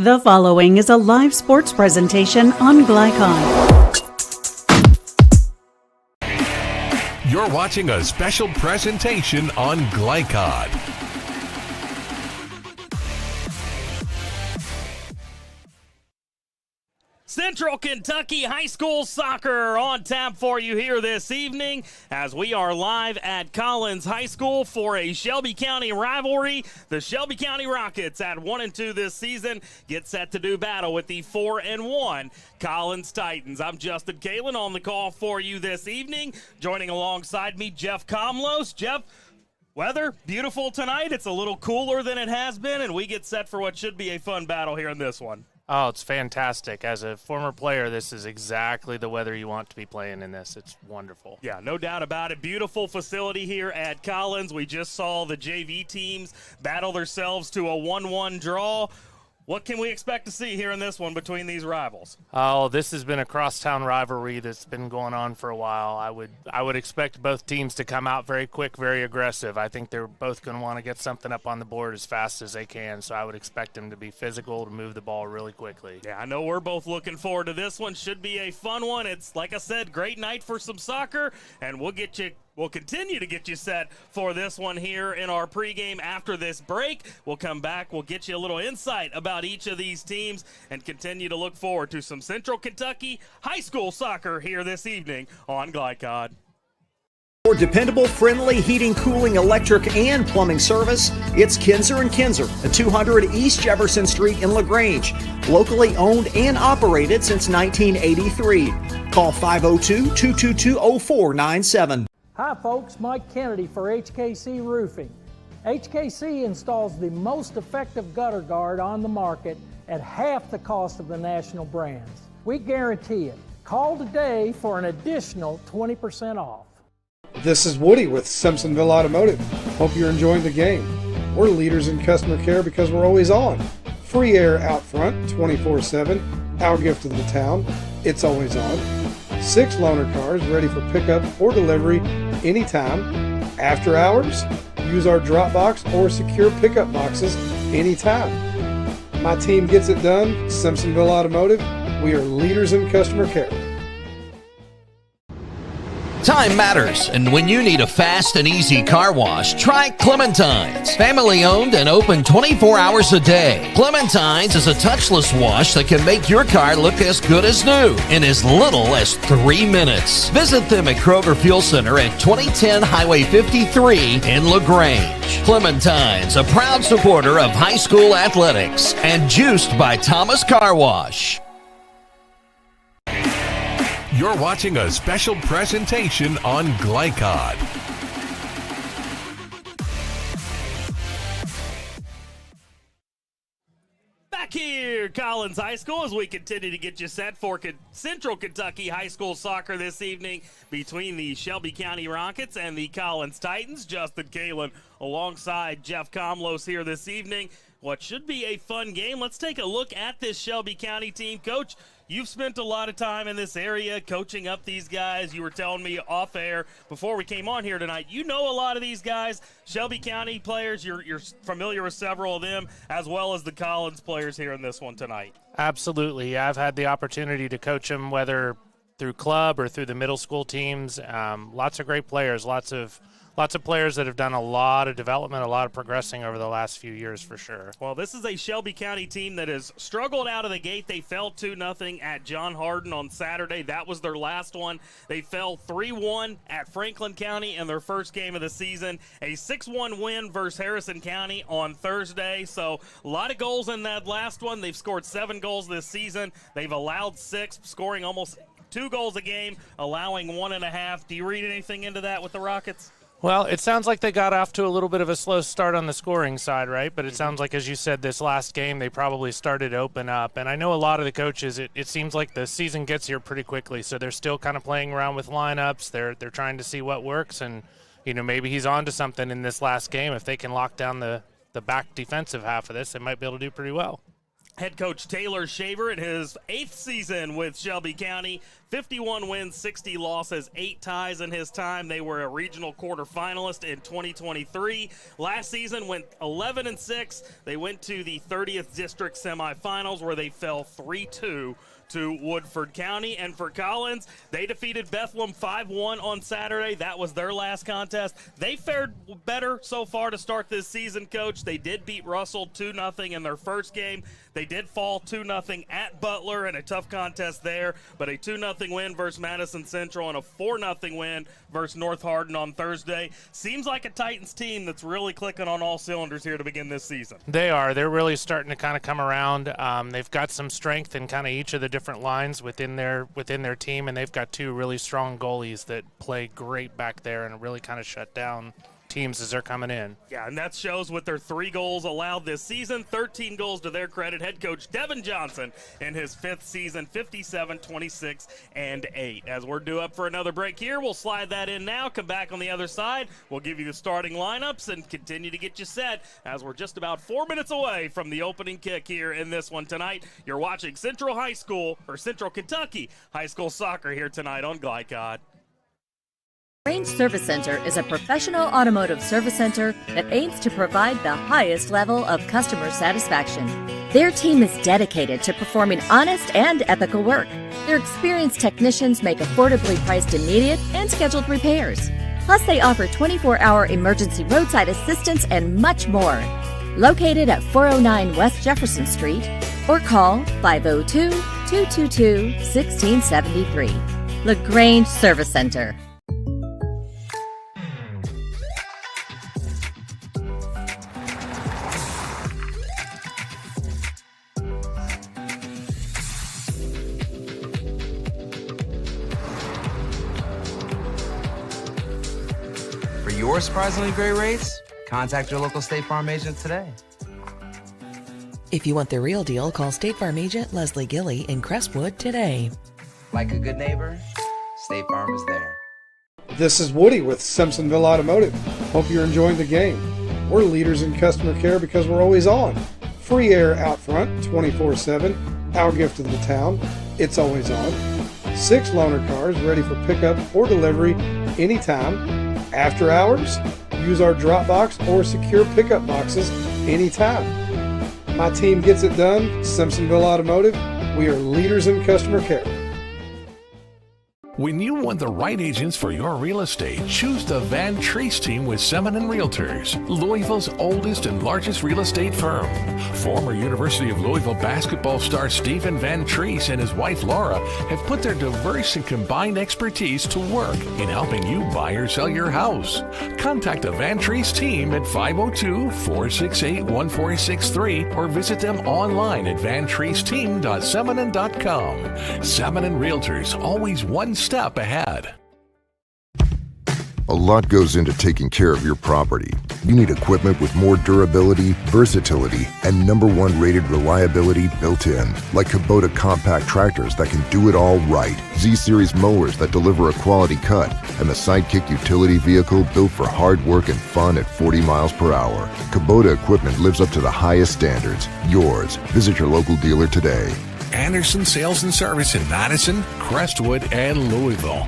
The following is a live sports presentation on Glycon. You're watching a special presentation on Glycon. Central Kentucky High School Soccer on tap for you here this evening as we are live at Collins High School for a Shelby County rivalry. The Shelby County Rockets at 1-2 this season get set to do battle with the 4-1 Collins Titans. I'm Justin Kalen on the call for you this evening. Joining alongside me, Jeff Comlos. Jeff, weather beautiful tonight. It's a little cooler than it has been, and we get set for what should be a fun battle here in this one. Oh, it's fantastic. As a former player, this is exactly the weather you want to be playing in this. It's wonderful. Yeah, no doubt about it. Beautiful facility here at Collins. We just saw the JV teams battle themselves to a 1-1 draw. What can we expect to see here in this one between these rivals? Oh, this has been a crosstown rivalry that's been going on for a while. I would expect both teams to come out very quick, very aggressive. I think they're both going to want to get something up on the board as fast as they can, so I would expect them to be physical, to move the ball really quickly. Yeah, I know we're both looking forward to this one. Should be a fun one. It's, like I said, great night for some soccer, and We'll continue to get you set for this one here in our pregame after this break. We'll come back. We'll get you a little insight about each of these teams and continue to look forward to some Central Kentucky high school soccer here this evening on Glycon. For dependable, friendly heating, cooling, electric, and plumbing service, it's Kinzer & Kinzer at 200 East Jefferson Street in LaGrange. Locally owned and operated since 1983. Call 502-222-0497. Hi folks, Mike Kennedy for HKC Roofing. HKC installs the most effective gutter guard on the market at half the cost of the national brands. We guarantee it. Call today for an additional 20% off. This is Woody with Simpsonville Automotive. Hope you're enjoying the game. We're leaders in customer care because we're always on. Free air out front 24/7. Our gift of the town. It's always on. 6 loaner cars ready for pickup or delivery anytime. After hours, use our drop box or secure pickup boxes anytime. My team gets it done. Simpsonville Automotive. We are leaders in customer care. Time matters, and when you need a fast and easy car wash, try Clementine's. Family owned and open 24 hours a day. Clementine's is a touchless wash that can make your car look as good as new in as little as 3 minutes. Visit them at Kroger Fuel Center at 2010 Highway 53 in LaGrange. Clementine's, a proud supporter of high school athletics and juiced by Thomas Car Wash. You're watching a special presentation on Glycon. Back here, Collins High School, as we continue to get you set for Central Kentucky High School soccer this evening between the Shelby County Rockets and the Collins Titans. Justin Kalen alongside Jeff Comlos here this evening. What should be a fun game. Let's take a look at this Shelby County team. Coach, you've spent a lot of time in this area coaching up these guys. You were telling me off air before we came on here tonight. You know a lot of these guys, Shelby County players. You're familiar with several of them, as well as the Collins players here in this one tonight. Absolutely. I've had the opportunity to coach them, whether through club or through the middle school teams. Lots of great players, lots of players that have done a lot of development, a lot of progressing over the last few years for sure. Well, this is a Shelby County team that has struggled out of the gate. They fell 2-0 at John Hardin on Saturday. That was their last one. They fell 3-1 at Franklin County in their first game of the season. A 6-1 win versus Harrison County on Thursday. So a lot of goals in that last one. They've scored 7 goals this season. They've allowed 6, scoring almost 2 goals a game, allowing 1.5. Do you read anything into that with the Rockets? Well, it sounds like they got off to a little bit of a slow start on the scoring side, right? But it sounds like, as you said, this last game they probably started to open up. And I know a lot of the coaches, it seems like the season gets here pretty quickly, so they're still kind of playing around with lineups. They're trying to see what works, and maybe he's on to something in this last game. If they can lock down the back defensive half of this, they might be able to do pretty well. Head coach Taylor Shaver in his 8th season with Shelby County. 51 wins, 60 losses, 8 ties in his time. They were a regional quarterfinalist in 2023. Last season went 11-6. They went to the 30th district semifinals where they fell 3-2 to Woodford County. And for Collins, they defeated Bethlehem 5-1 on Saturday. That was their last contest. They fared better so far to start this season, Coach. They did beat Russell 2-0 in their first game. They did fall 2-0 at Butler in a tough contest there, but a 2-0 win versus Madison Central and a 4-0 win versus North Hardin on Thursday. Seems like a Titans team that's really clicking on all cylinders here to begin this season. They are. They're really starting to kind of come around. They've got some strength in kind of each of the different lines within their team, and they've got 2 really strong goalies that play great back there and really kind of shut down teams as they're coming in. Yeah, and that shows with their 3 goals allowed this season, 13 goals to their credit. Head coach Devin Johnson in his 5th season, 57, 26, and 8. As we're due up for another break here, we'll slide that in now, come back on the other side. We'll give you the starting lineups and continue to get you set as we're just about 4 minutes away from the opening kick here in this one tonight. You're watching Central Kentucky High School Soccer here tonight on Glycod. Range Service Center is a professional automotive service center that aims to provide the highest level of customer satisfaction. Their team is dedicated to performing honest and ethical work. Their experienced technicians make affordably priced immediate and scheduled repairs. Plus, they offer 24-hour emergency roadside assistance and much more. Located at 409 West Jefferson Street or call 502-222-1673. LaGrange Service Center. For your surprisingly great rates, contact your local State Farm agent today. If you want the real deal, call State Farm agent Leslie Gilly in Crestwood today. Like a good neighbor, State Farm is there. This is Woody with Simpsonville Automotive. Hope you're enjoying the game. We're leaders in customer care because we're always on. Free air out front, 24/7. Our gift to the town, it's always on. 6 loaner cars ready for pickup or delivery anytime. After hours, use our drop box or secure pickup boxes anytime. My team gets it done. Simpsonville Automotive, we are leaders in customer care. When you want the right agents for your real estate, choose the Van Treese team with Semin Realtors, Louisville's oldest and largest real estate firm. Former University of Louisville basketball star Stephen Van Treese and his wife Laura have put their diverse and combined expertise to work in helping you buy or sell your house. Contact the Van Treese team at 502-468-1463 or visit them online at vantreeseteam.seminin.com. Seminin Realtors, always one step ahead. A lot goes into taking care of your property. You need equipment with more durability, versatility, and #1 rated reliability built in, like Kubota compact tractors that can do it all right, Z-Series mowers that deliver a quality cut, and the Sidekick utility vehicle built for hard work and fun at 40 miles per hour. Kubota equipment lives up to the highest standards. Yours. Visit your local dealer today. Anderson Sales and Service in Madison, Crestwood, and Louisville.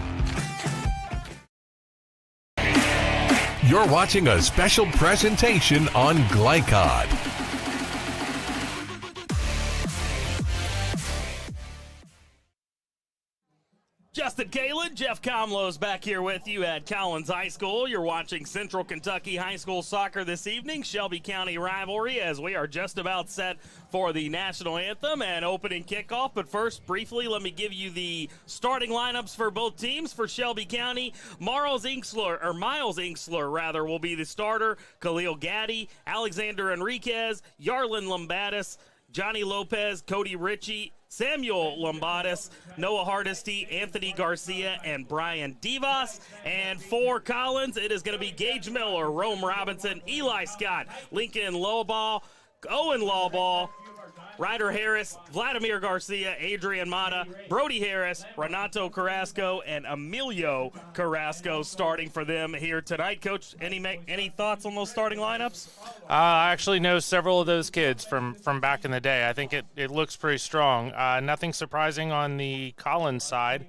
You're watching a special presentation on Glycod. Justin Kalen, Jeff Comlow's back here with you at Collins High School. You're watching Central Kentucky High School Soccer this evening, Shelby County rivalry, as we are just about set for the national anthem and opening kickoff. But first, briefly, let me give you the starting lineups for both teams. For Shelby County, Miles Inksler will be the starter. Khalil Gaddy, Alexander Enriquez, Yarlin Lombatis, Johnny Lopez, Cody Ritchie, Samuel Lombatis, Noah Hardesty, Anthony Garcia, and Brian Devos. And for Collins, it is going to be Gage Miller, Rome Robinson, Eli Scott, Lincoln Lowball, Owen Lawball, Ryder Harris, Vladimir Garcia, Adrian Mata, Brody Harris, Renato Carrasco, and Emilio Carrasco starting for them here tonight. Coach, any thoughts on those starting lineups? I actually know several of those kids from back in the day. I think it looks pretty strong. Nothing surprising on the Collins side.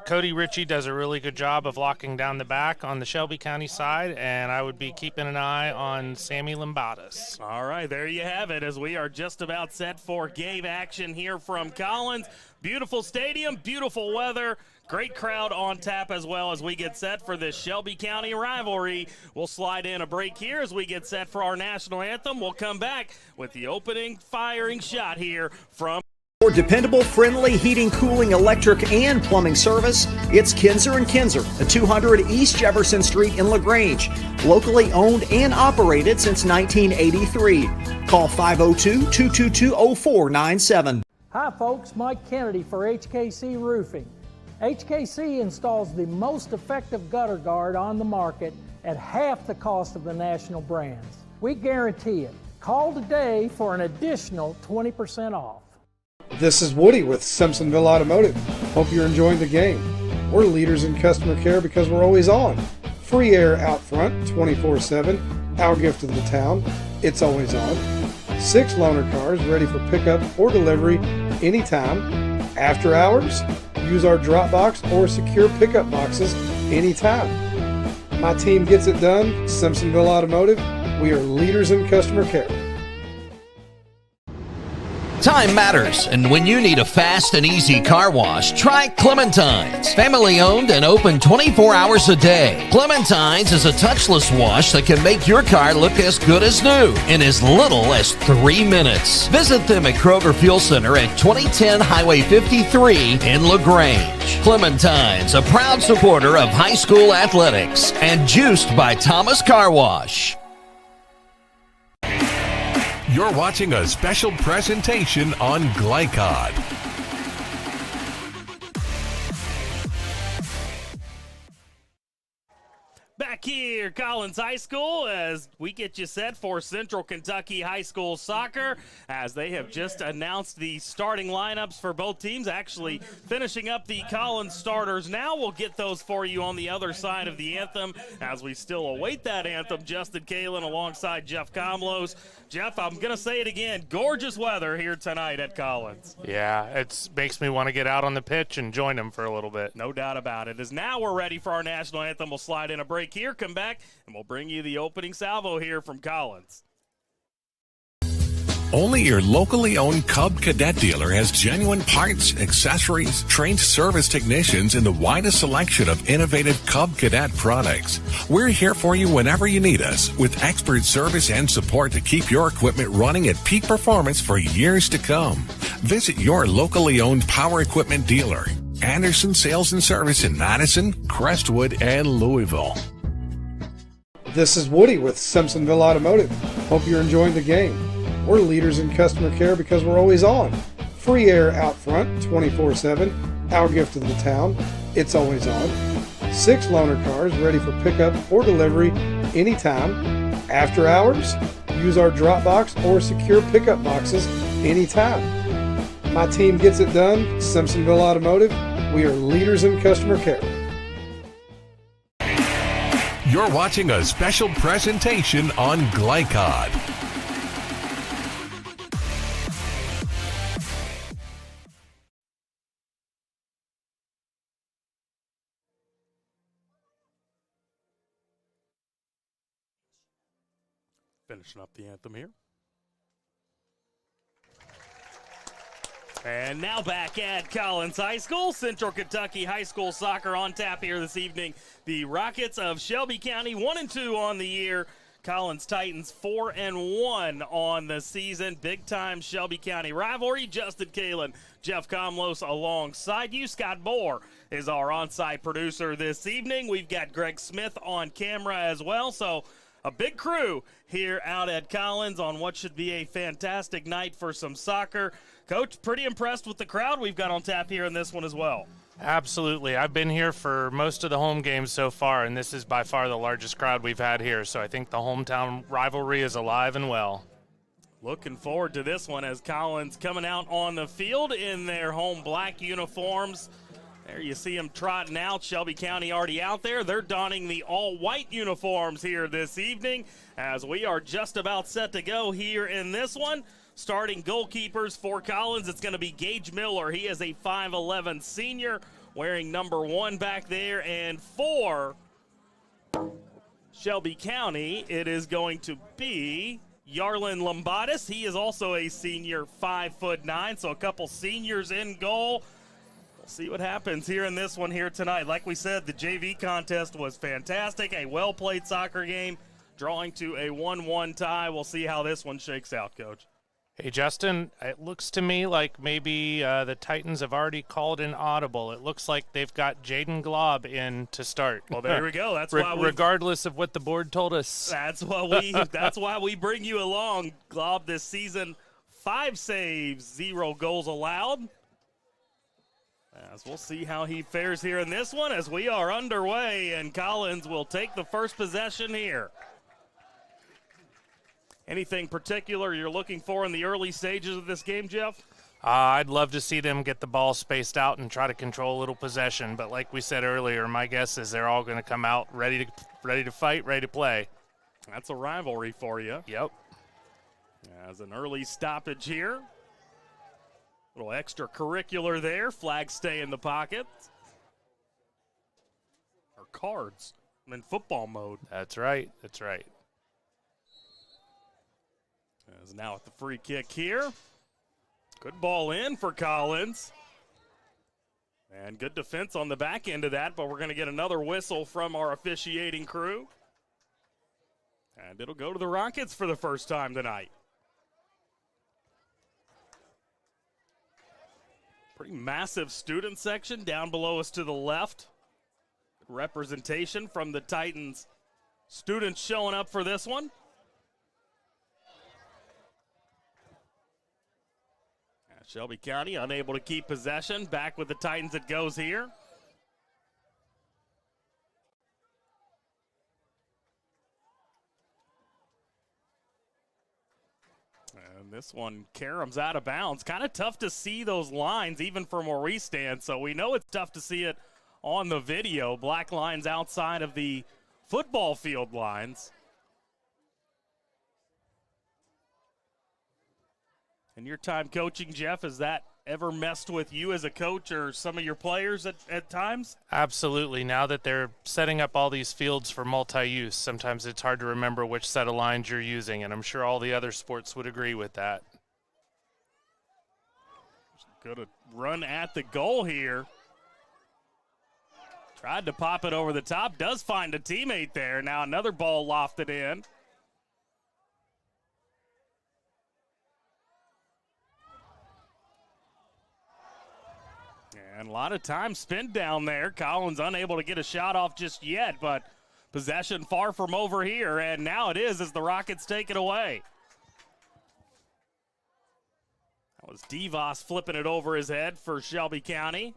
Cody Ritchie does a really good job of locking down the back on the Shelby County side, and I would be keeping an eye on Sammy Limbatis. All right, there you have it as we are just about set for game action here from Collins. Beautiful stadium, beautiful weather, great crowd on tap as well as we get set for this Shelby County rivalry. We'll slide in a break here as we get set for our national anthem. We'll come back with the opening firing shot here from For dependable, friendly heating, cooling, electric, and plumbing service, it's Kinzer & Kinzer at 200 East Jefferson Street in LaGrange. Locally owned and operated since 1983. Call 502-222-0497. Hi folks, Mike Kennedy for HKC Roofing. HKC installs the most effective gutter guard on the market at half the cost of the national brands. We guarantee it. Call today for an additional 20% off. This is Woody with Simpsonville Automotive. Hope you're enjoying the game. We're leaders in customer care because we're always on. Free air out front 24/7. Our gift to the town. It's always on. 6 loaner cars ready for pickup or delivery anytime. After hours, use our drop box or secure pickup boxes anytime. My team gets it done. Simpsonville Automotive. We are leaders in customer care. Time matters, and when you need a fast and easy car wash, try Clementine's. Family owned and open 24 hours a day. Clementine's is a touchless wash that can make your car look as good as new in as little as 3 minutes. Visit them at Kroger Fuel Center at 2010 Highway 53 in LaGrange. Clementine's, a proud supporter of high school athletics, and juiced by Thomas Car Wash. You're watching a special presentation on Glycod. Back here, Collins High School, as we get you set for Central Kentucky High School soccer, as they have just announced the starting lineups for both teams, actually finishing up the Collins starters. Now we'll get those for you on the other side of the anthem, as we still await that anthem. Justin Kalen alongside Jeff Comlos. Jeff, I'm going to say it again, gorgeous weather here tonight at Collins. Yeah, it makes me want to get out on the pitch and join them for a little bit. No doubt about it. As now we're ready for our national anthem, we'll slide in a break here, come back, and we'll bring you the opening salvo here from Collins. Only your locally owned Cub Cadet dealer has genuine parts, accessories, trained service technicians, and the widest selection of innovative Cub Cadet products. We're here for you whenever you need us, with expert service and support to keep your equipment running at peak performance for years to come. Visit your locally owned power equipment dealer, Anderson Sales and Service in Madison, Crestwood, and Louisville. This is Woody with Simpsonville Automotive. Hope you're enjoying the game. We're leaders in customer care because we're always on. Free air out front 24/7. Our gift to the town. It's always on. 6 loaner cars ready for pickup or delivery anytime. After hours, use our drop box or secure pickup boxes anytime. My team gets it done. Simpsonville Automotive. We are leaders in customer care. You're watching a special presentation on Glycod. Finishing up the anthem here. And now back at Collins High School, Central Kentucky High School soccer on tap here this evening. The Rockets of Shelby County 1-2 on the year. Collins Titans 4-1 on the season. Big time Shelby County rivalry. Justin Kalen, Jeff Comlos alongside you. Scott Moore is our on-site producer this evening. We've got Greg Smith on camera as well. So a big crew here out at Collins on what should be a fantastic night for some soccer. Coach, pretty impressed with the crowd we've got on tap here in this one as well. Absolutely. I've been here for most of the home games so far, and this is by far the largest crowd we've had here. So I think the hometown rivalry is alive and well. Looking forward to this one as Collins coming out on the field in their home black uniforms. There you see them trotting out. Shelby County already out there. They're donning the all-white uniforms here this evening as we are just about set to go here in this one. Starting goalkeepers for Collins, it's going to be Gage Miller. He is a 5'11 senior wearing number 1 back there. And for Shelby County, it is going to be Yarlin Lombatis. He is also a senior, 5'9", so a couple seniors in goal. We'll see what happens here in this one here tonight. Like we said, the JV contest was fantastic, a well-played soccer game, drawing to a 1-1 tie. We'll see how this one shakes out, Coach. Hey, Justin, it looks to me like maybe the Titans have already called an audible. It looks like they've got Jaden Glob in to start. Well, there we go. That's why regardless of what the board told us. That's why we bring you along. Glob this season, 5 saves, 0 goals allowed. As we'll see how he fares here in this one as we are underway, and Collins will take the first possession here. Anything particular you're looking for in the early stages of this game, Jeff? I'd love to see them get the ball spaced out and try to control a little possession. But like we said earlier, my guess is they're all going to come out ready to fight, ready to play. That's a rivalry for you. Yep. As an early stoppage here. Little extracurricular there. Flags stay in the pocket. Or cards. I'm in football mode. That's right. That's right. As now at the free kick here. Good ball in for Collins. And good defense on the back end of that, but we're going to get another whistle from our officiating crew. And it'll go to the Rockets for the first time tonight. Pretty massive student section down below us to the left. Good representation from the Titans. Students showing up for this one. Shelby County unable to keep possession. Back with the Titans it goes here. And this one, Karem's out of bounds. Kind of tough to see those lines even from where we stand, so we know it's tough to see it on the video. Black lines outside of the football field lines. In your time coaching, Jeff, has that ever messed with you as a coach or some of your players at times? Absolutely. Now that they're setting up all these fields for multi-use, sometimes it's hard to remember which set of lines you're using, and I'm sure all the other sports would agree with that. Good run at the goal here. Tried to pop it over the top. Does find a teammate there. Now another ball lofted in. And a lot of time spent down there. Collins unable to get a shot off just yet, but possession far from over here. And now it is as the Rockets take it away. That was DeVos flipping it over his head for Shelby County.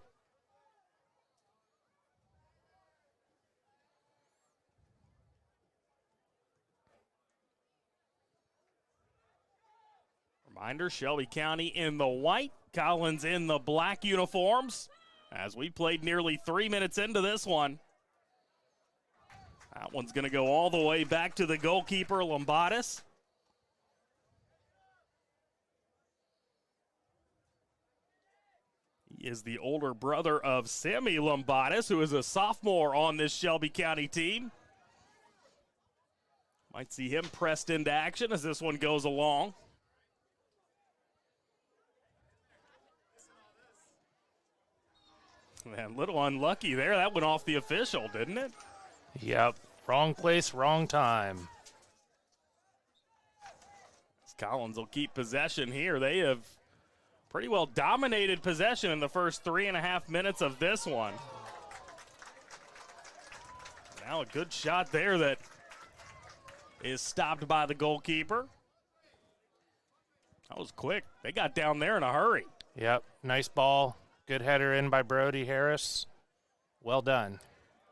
Reminder, Shelby County in the white, Collins in the black uniforms as we played nearly 3 minutes into this one. That one's going to go all the way back to the goalkeeper, Lombatis. He is the older brother of Sammy Lombatis, who is a sophomore on this Shelby County team. Might see him pressed into action as this one goes along. Man, little unlucky there. That went off the official, didn't it? Yep. Wrong place, wrong time. Collins will keep possession here. They have pretty well dominated possession in the first 3.5 minutes of this one. Now a good shot there that is stopped by the goalkeeper. That was quick. They got down there in a hurry. Yep. Nice ball. Good header in by Brody Harris. Well done.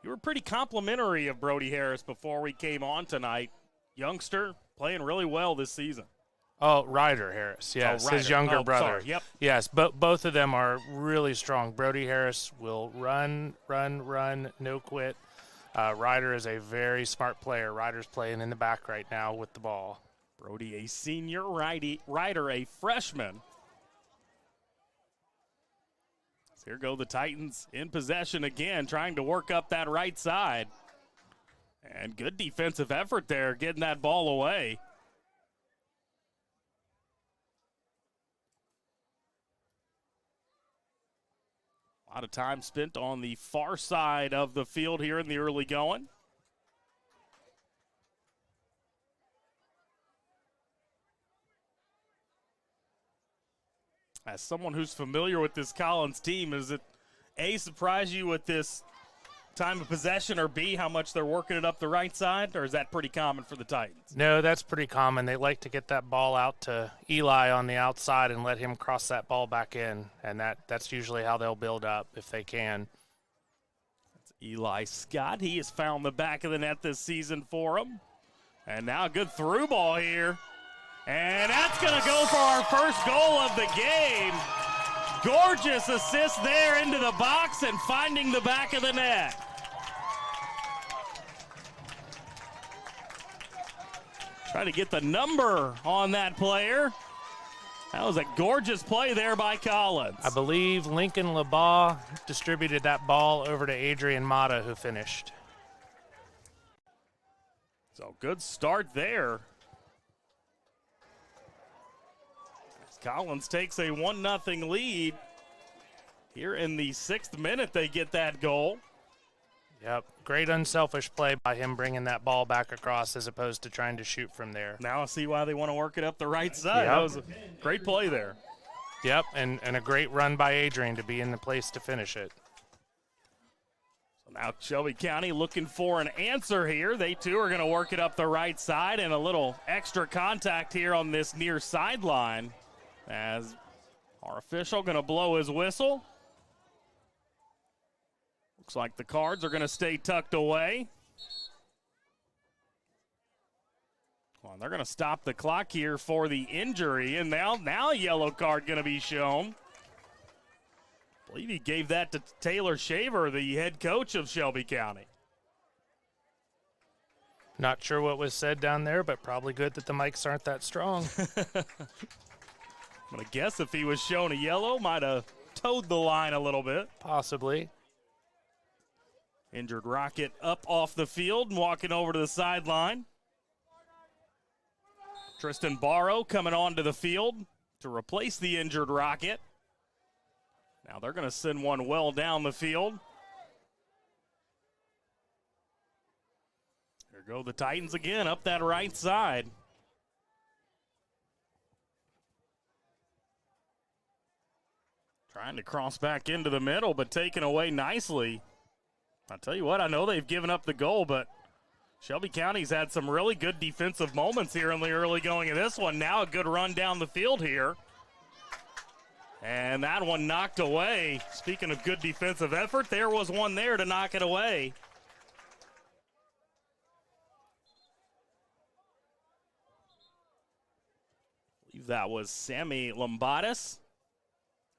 You were pretty complimentary of Brody Harris before we came on tonight. Youngster, playing really well this season. Oh, Ryder Harris, yes, his younger brother. Sorry. Yep. Yes, but both of them are really strong. Brody Harris will run, no quit. Ryder is a very smart player. Ryder's playing in the back right now with the ball. Brody, a senior, Ryder, a freshman. So here go the Titans in possession again, trying to work up that right side. And good defensive effort there, getting that ball away. A lot of time spent on the far side of the field here in the early going. As someone who's familiar with this Collins team, is it A, surprise you with this time of possession, or B, how much they're working it up the right side, or is that pretty common for the Titans? No, that's pretty common. They like to get that ball out to Eli on the outside and let him cross that ball back in, and that's usually how they'll build up if they can. That's Eli Scott. He has found the back of the net this season for him. And now a good through ball here. And that's going to go for our first goal of the game. Gorgeous assist there into the box and finding the back of the net. Trying to get the number on that player. That was a gorgeous play there by Collins. I believe Lincoln LeBaugh distributed that ball over to Adrian Mata, who finished. So good start there. Collins takes a 1-0 lead. Here in the 6th minute, they get that goal. Yep, great unselfish play by him bringing that ball back across as opposed to trying to shoot from there. Now I see why they want to work it up the right side. Yep. That was a great play there. Yep, and a great run by Adrian to be in the place to finish it. So now Shelby County looking for an answer here. They too are going to work it up the right side, and a little extra contact here on this near sideline. As our official going to blow his whistle. Looks like the Cards are going to stay tucked away. Well, they're going to stop the clock here for the injury, and now a yellow card going to be shown. I believe he gave that to Taylor Shaver, the head coach of Shelby County. Not sure what was said down there, but probably good that the mics aren't that strong. I'm going to guess if he was shown a yellow, might have towed the line a little bit. Possibly. Injured Rocket up off the field and walking over to the sideline. Tristan Barrow coming onto the field to replace the injured Rocket. Now they're going to send one well down the field. Here go the Titans again up that right side. Trying to cross back into the middle, but taken away nicely. I'll tell you what, I know they've given up the goal, but Shelby County's had some really good defensive moments here in the early going of this one. Now a good run down the field here. And that one knocked away. Speaking of good defensive effort, there was one there to knock it away. I believe that was Sammy Lombatis,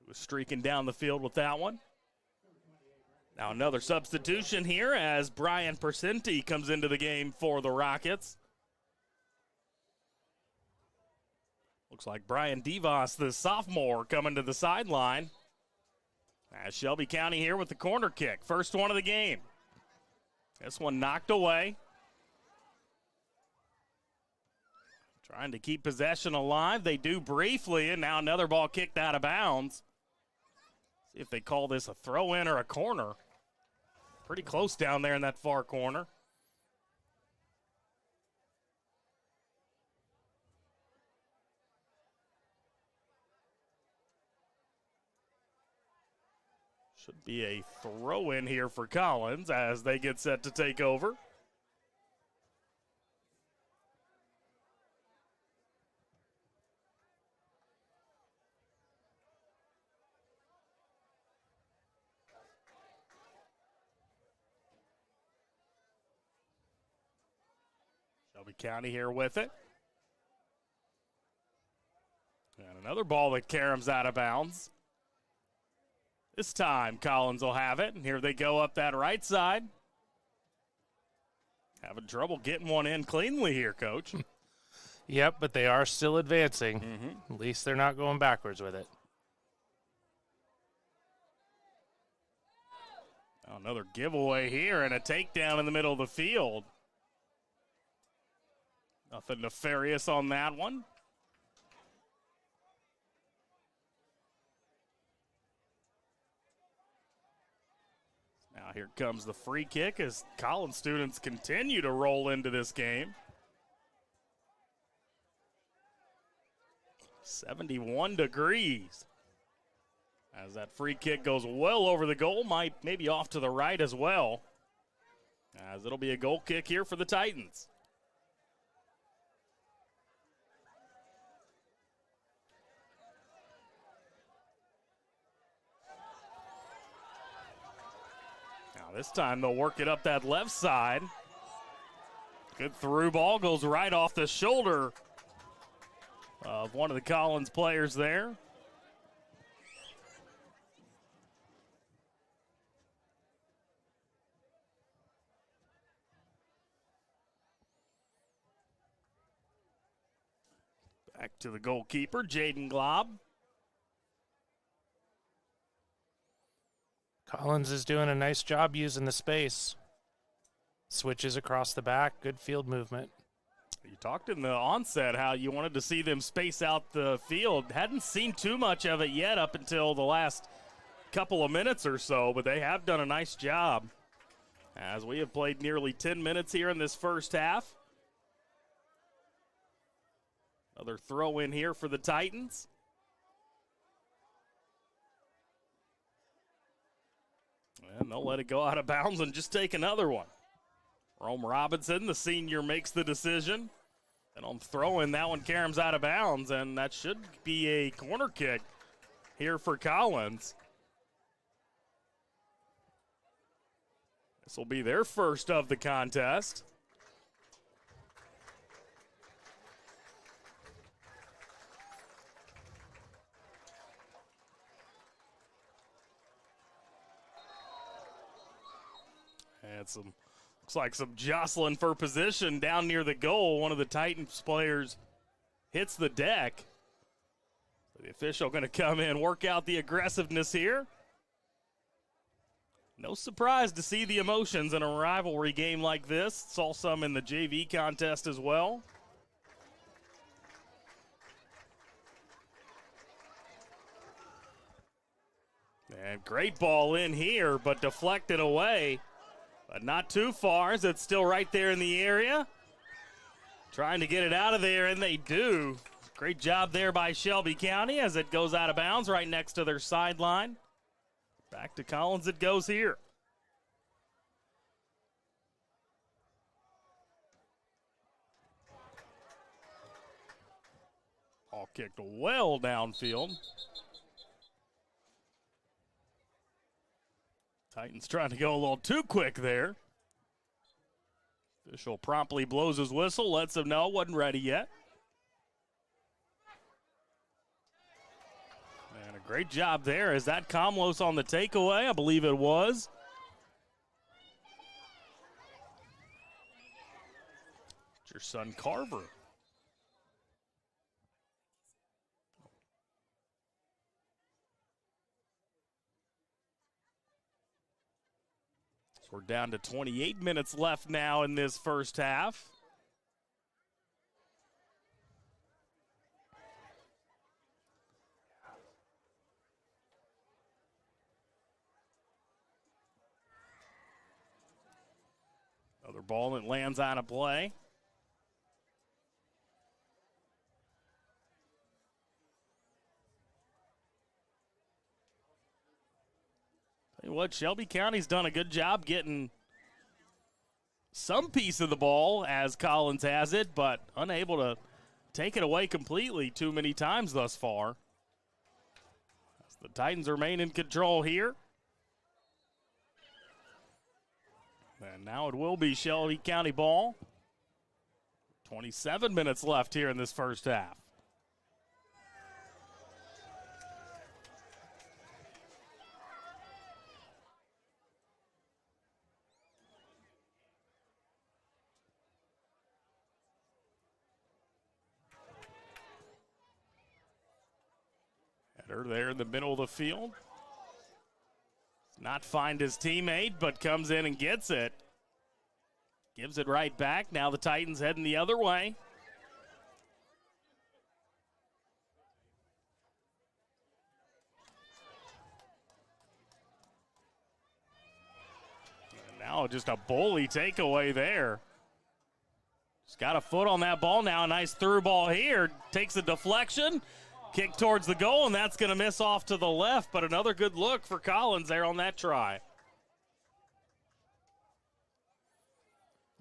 who was streaking down the field with that one. Now another substitution here as Brian Percenti comes into the game for the Rockets. Looks like Brian Devos, the sophomore, coming to the sideline. As Shelby County here with the corner kick. First one of the game. This one knocked away. Trying to keep possession alive. They do briefly, and now another ball kicked out of bounds. See if they call this a throw-in or a corner. Pretty close down there in that far corner. Should be a throw-in here for Collins as they get set to take over. Shelby County here with it. And another ball that caroms out of bounds. This time Collins will have it, and here they go up that right side. Having trouble getting one in cleanly here, Coach. Yep, but they are still advancing. At least they're not going backwards with it. Another giveaway here and a takedown in the middle of the field. Nothing nefarious on that one. Now here comes the free kick as Collins students continue to roll into this game. 71 degrees. As that free kick goes well over the goal, maybe off to the right as well. As it'll be a goal kick here for the Titans. Now this time they'll work it up that left side. Good through ball, goes right off the shoulder of one of the Collins players there. Back to the goalkeeper, Jaden Glob. Collins is doing a nice job using the space. Switches across the back, good field movement. You talked in the onset how you wanted to see them space out the field. Hadn't seen too much of it yet up until the last couple of minutes or so, but they have done a nice job. As we have played nearly 10 minutes here in this first half. Another throw in here for the Titans. And they'll let it go out of bounds and just take another one. Rome Robinson, the senior, makes the decision. And on throwing, that one caroms out of bounds, and that should be a corner kick here for Collins. This will be their first of the contest. And looks like some jostling for position down near the goal. One of the Titans players hits the deck. The official going to come in, work out the aggressiveness here. No surprise to see the emotions in a rivalry game like this. Saw some in the JV contest as well. And great ball in here, but deflected away. But not too far, as it's still right there in the area. Trying to get it out of there, and they do. Great job there by Shelby County as it goes out of bounds right next to their sideline. Back to Collins it goes here. Ball kicked well downfield. Titans trying to go a little too quick there. Official promptly blows his whistle, lets him know wasn't ready yet. And a great job there. Is that Comlos on the takeaway? I believe it was. It's your son Carver. We're down to 28 minutes left now in this first half. Another ball that lands out of play. Tell you what, Shelby County's done a good job getting some piece of the ball as Collins has it, but unable to take it away completely too many times thus far. As the Titans remain in control here. And now it will be Shelby County ball. 27 minutes left here in this first half. Hitter there in the middle of the field. Not find his teammate, but comes in and gets it. Gives it right back. Now the Titans heading the other way. And now just a bully takeaway there. Just got a foot on that ball now. A nice through ball here. Takes a deflection. Kick towards the goal, and that's going to miss off to the left, but another good look for Collins there on that try.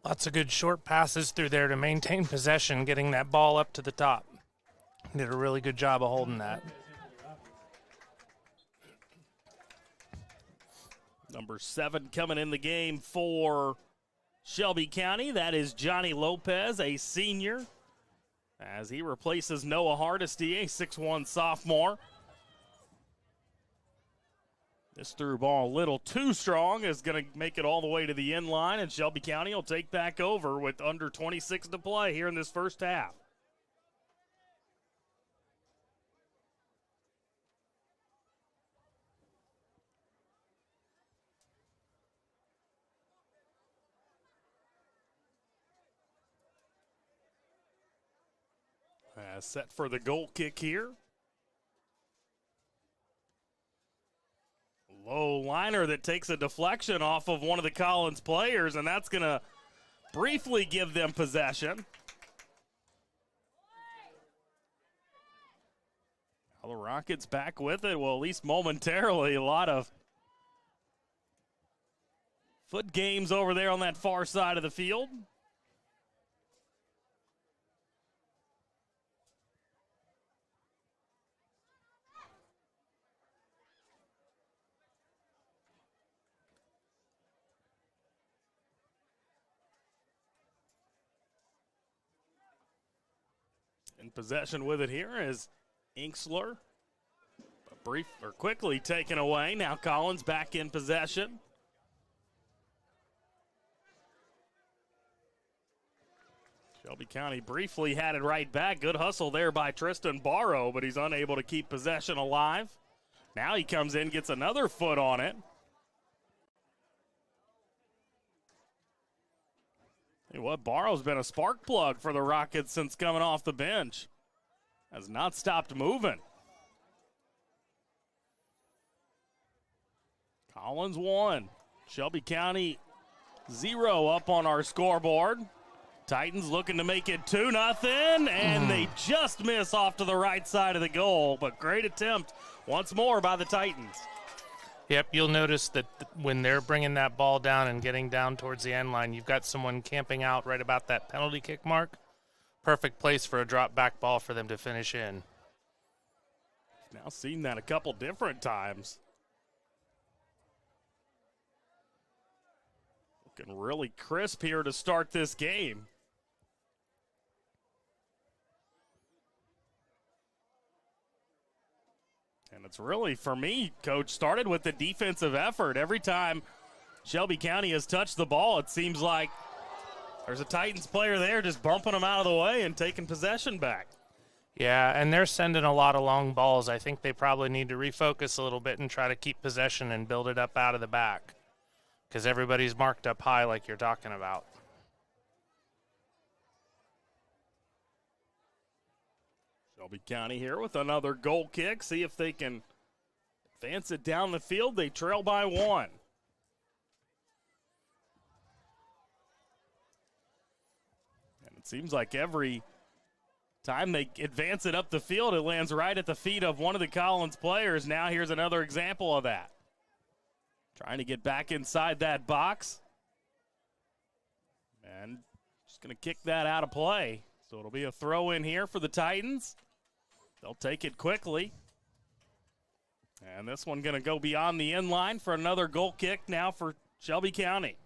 Lots of good short passes through there to maintain possession, getting that ball up to the top. Did a really good job of holding that. Number 7 coming in the game for Shelby County. That is Johnny Lopez, a senior, as he replaces Noah Hardesty, a 6'1 sophomore. This through ball a little too strong is going to make it all the way to the end line, and Shelby County will take back over with under 26 to play here in this first half. Set for the goal kick here. Low liner that takes a deflection off of one of the Collins players, and that's going to briefly give them possession. Now the Rockets back with it, well, at least momentarily. A lot of foot games over there on that far side of the field. In possession with it here is Inksler. Quickly taken away. Now Collins back in possession. Shelby County briefly had it right back. Good hustle there by Tristan Barrow, but he's unable to keep possession alive. Now he comes in, gets another foot on it. Hey, what, Barrow's been a spark plug for the Rockets since coming off the bench. Has not stopped moving. Collins 1. Shelby County 0 up on our scoreboard. Titans looking to make it 2-0, and they just miss off to the right side of the goal, but great attempt once more by the Titans. Yep, you'll notice that when they're bringing that ball down and getting down towards the end line, you've got someone camping out right about that penalty kick mark. Perfect place for a drop back ball for them to finish in. Now seen that a couple different times. Looking really crisp here to start this game. And it's really, for me, Coach, started with the defensive effort. Every time Shelby County has touched the ball, it seems like there's a Titans player there just bumping them out of the way and taking possession back. Yeah, and they're sending a lot of long balls. I think they probably need to refocus a little bit and try to keep possession and build it up out of the back, because everybody's marked up high like you're talking about. Shelby County here with another goal kick. See if they can advance it down the field. They trail by 1. And it seems like every time they advance it up the field, it lands right at the feet of one of the Collins players. Now here's another example of that. Trying to get back inside that box. And just going to kick that out of play. So it'll be a throw in here for the Titans. They'll take it quickly. And this one going to go beyond the end line for another goal kick now for Shelby County.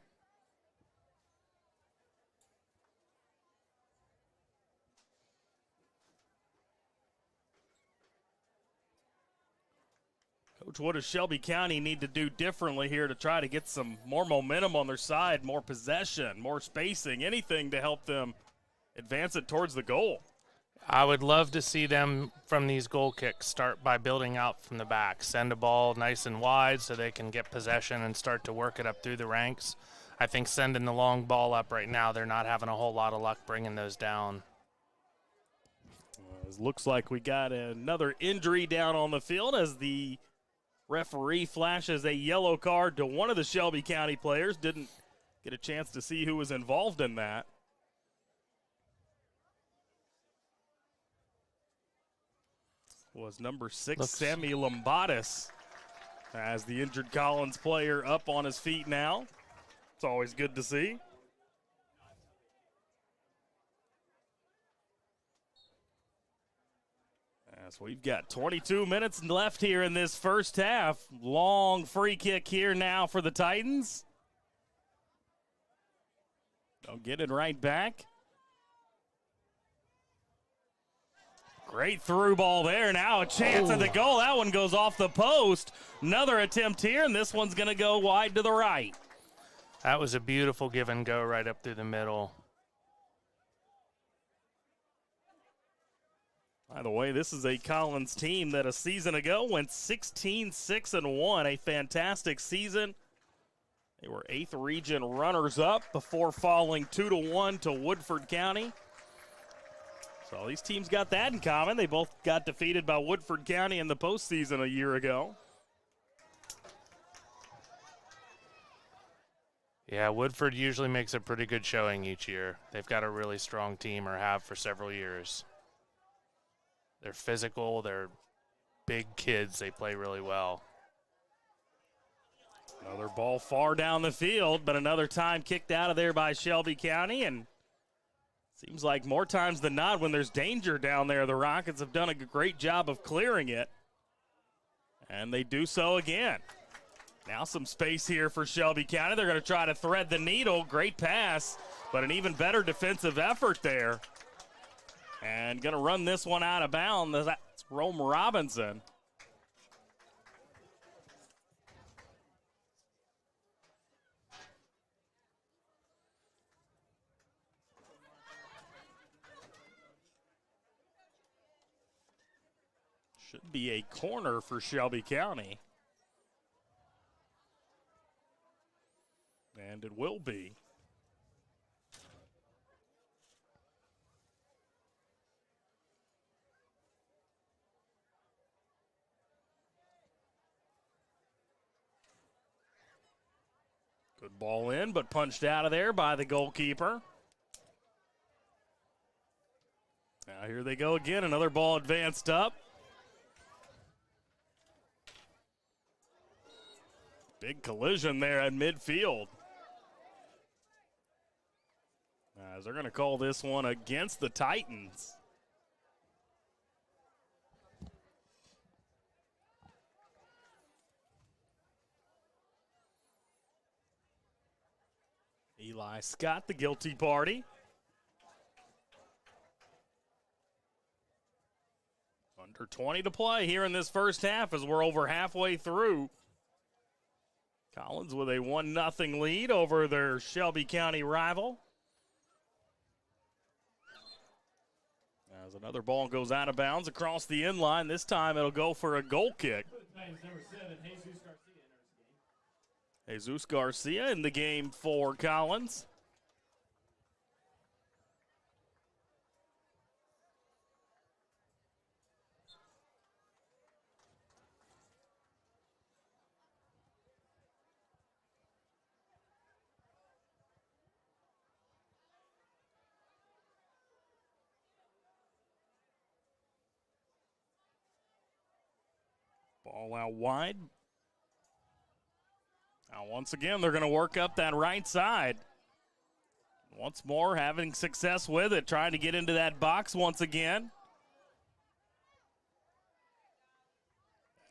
Coach, what does Shelby County need to do differently here to try to get some more momentum on their side, more possession, more spacing, anything to help them advance it towards the goal? I would love to see them from these goal kicks start by building out from the back. Send a ball nice and wide so they can get possession and start to work it up through the ranks. I think sending the long ball up right now, they're not having a whole lot of luck bringing those down. It looks like we got another injury down on the field as the referee flashes a yellow card to one of the Shelby County players. Didn't get a chance to see who was involved in that. Was number 6, Sammy Lombatis, as the injured Collins player up on his feet now. It's always good to see. As we've got 22 minutes left here in this first half. Long free kick here now for the Titans. They'll get it right back. Great through ball there. Now a chance at the goal. That one goes off the post. Another attempt here, and this one's going to go wide to the right. That was a beautiful give and go right up through the middle. By the way, this is a Collins team that a season ago went 16-6-1, a fantastic season. They were 8th region runners-up before falling 2-1 to Woodford County. So these teams got that in common. They both got defeated by Woodford County in the postseason a year ago. Yeah, Woodford usually makes a pretty good showing each year. They've got a really strong team, or have for several years. They're physical, they're big kids, they play really well. Another ball far down the field, but another time kicked out of there by Shelby County, and seems like more times than not when there's danger down there, the Rockets have done a great job of clearing it, and they do so again. Now some space here for Shelby County. They're going to try to thread the needle. Great pass, but an even better defensive effort there. And going to run this one out of bounds. That's Rome Robinson. Should be a corner for Shelby County. And it will be. Good ball in, but punched out of there by the goalkeeper. Now here they go again. Another ball advanced up. Big collision there at midfield. As they're going to call this one against the Titans. Eli Scott, the guilty party. Under 20 to play here in this first half as we're over halfway through. Collins with a 1-0 lead over their Shelby County rival. As another ball goes out of bounds across the end line, this time it'll go for a goal kick. Jesus Garcia in the game for Collins. Ball out wide. Now, once again, they're going to work up that right side. Once more, having success with it, trying to get into that box once again.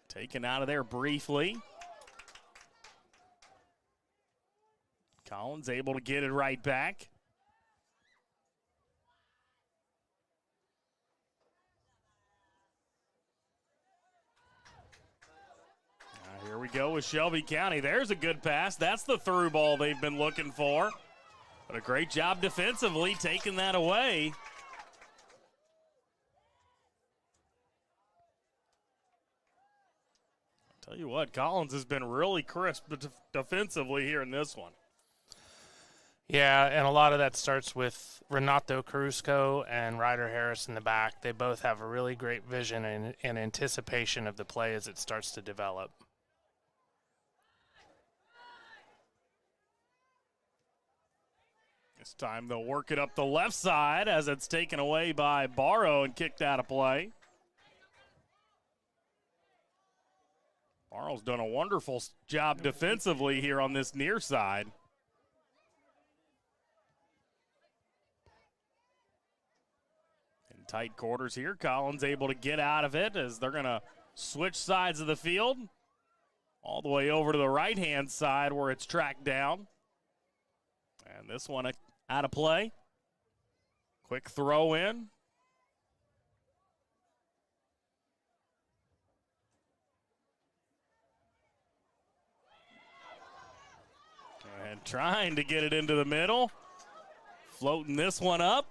Taken out of there briefly. Collins able to get it right back. Here we go with Shelby County. There's a good pass. That's the through ball they've been looking for. But a great job defensively taking that away. Tell you what, Collins has been really crisp defensively here in this one. Yeah, and a lot of that starts with Renato Carusco and Ryder Harris in the back. They both have a really great vision and anticipation of the play as it starts to develop. This time they'll work it up the left side as it's taken away by Barrow and kicked out of play. Barrow's done a wonderful job defensively here on this near side. In tight quarters here, Collins able to get out of it as they're going to switch sides of the field. All the way over to the right-hand side where it's tracked down. And this one out of play. Quick throw in. And trying to get it into the middle. Floating this one up.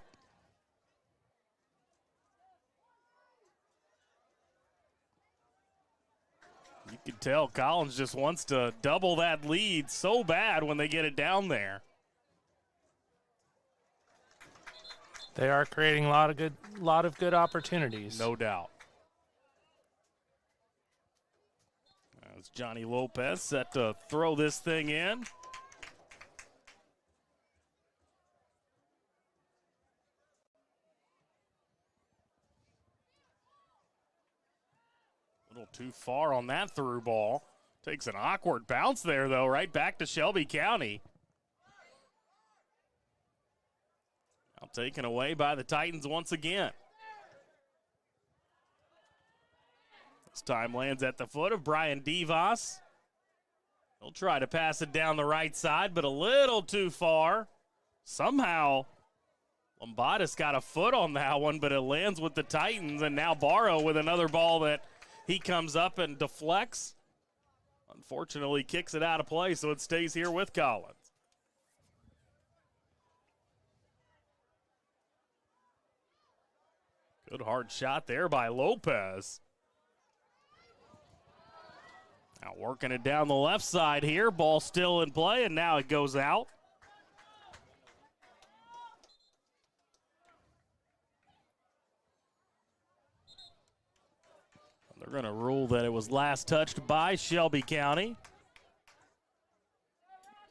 You can tell Collins just wants to double that lead so bad when they get it down there. They are creating a lot of good opportunities. No doubt. That's Johnny Lopez set to throw this thing in. A little too far on that through ball. Takes an awkward bounce there, though, right back to Shelby County. Now taken away by the Titans once again. This time lands at the foot of Brian Devos. He'll try to pass it down the right side, but a little too far. Somehow, Lombardas got a foot on that one, but it lands with the Titans, and now Barrow with another ball that he comes up and deflects. Unfortunately, kicks it out of play, so it stays here with Collins. Good hard shot there by Lopez. Now working it down the left side here. Ball still in play, and now it goes out. They're going to rule that it was last touched by Shelby County.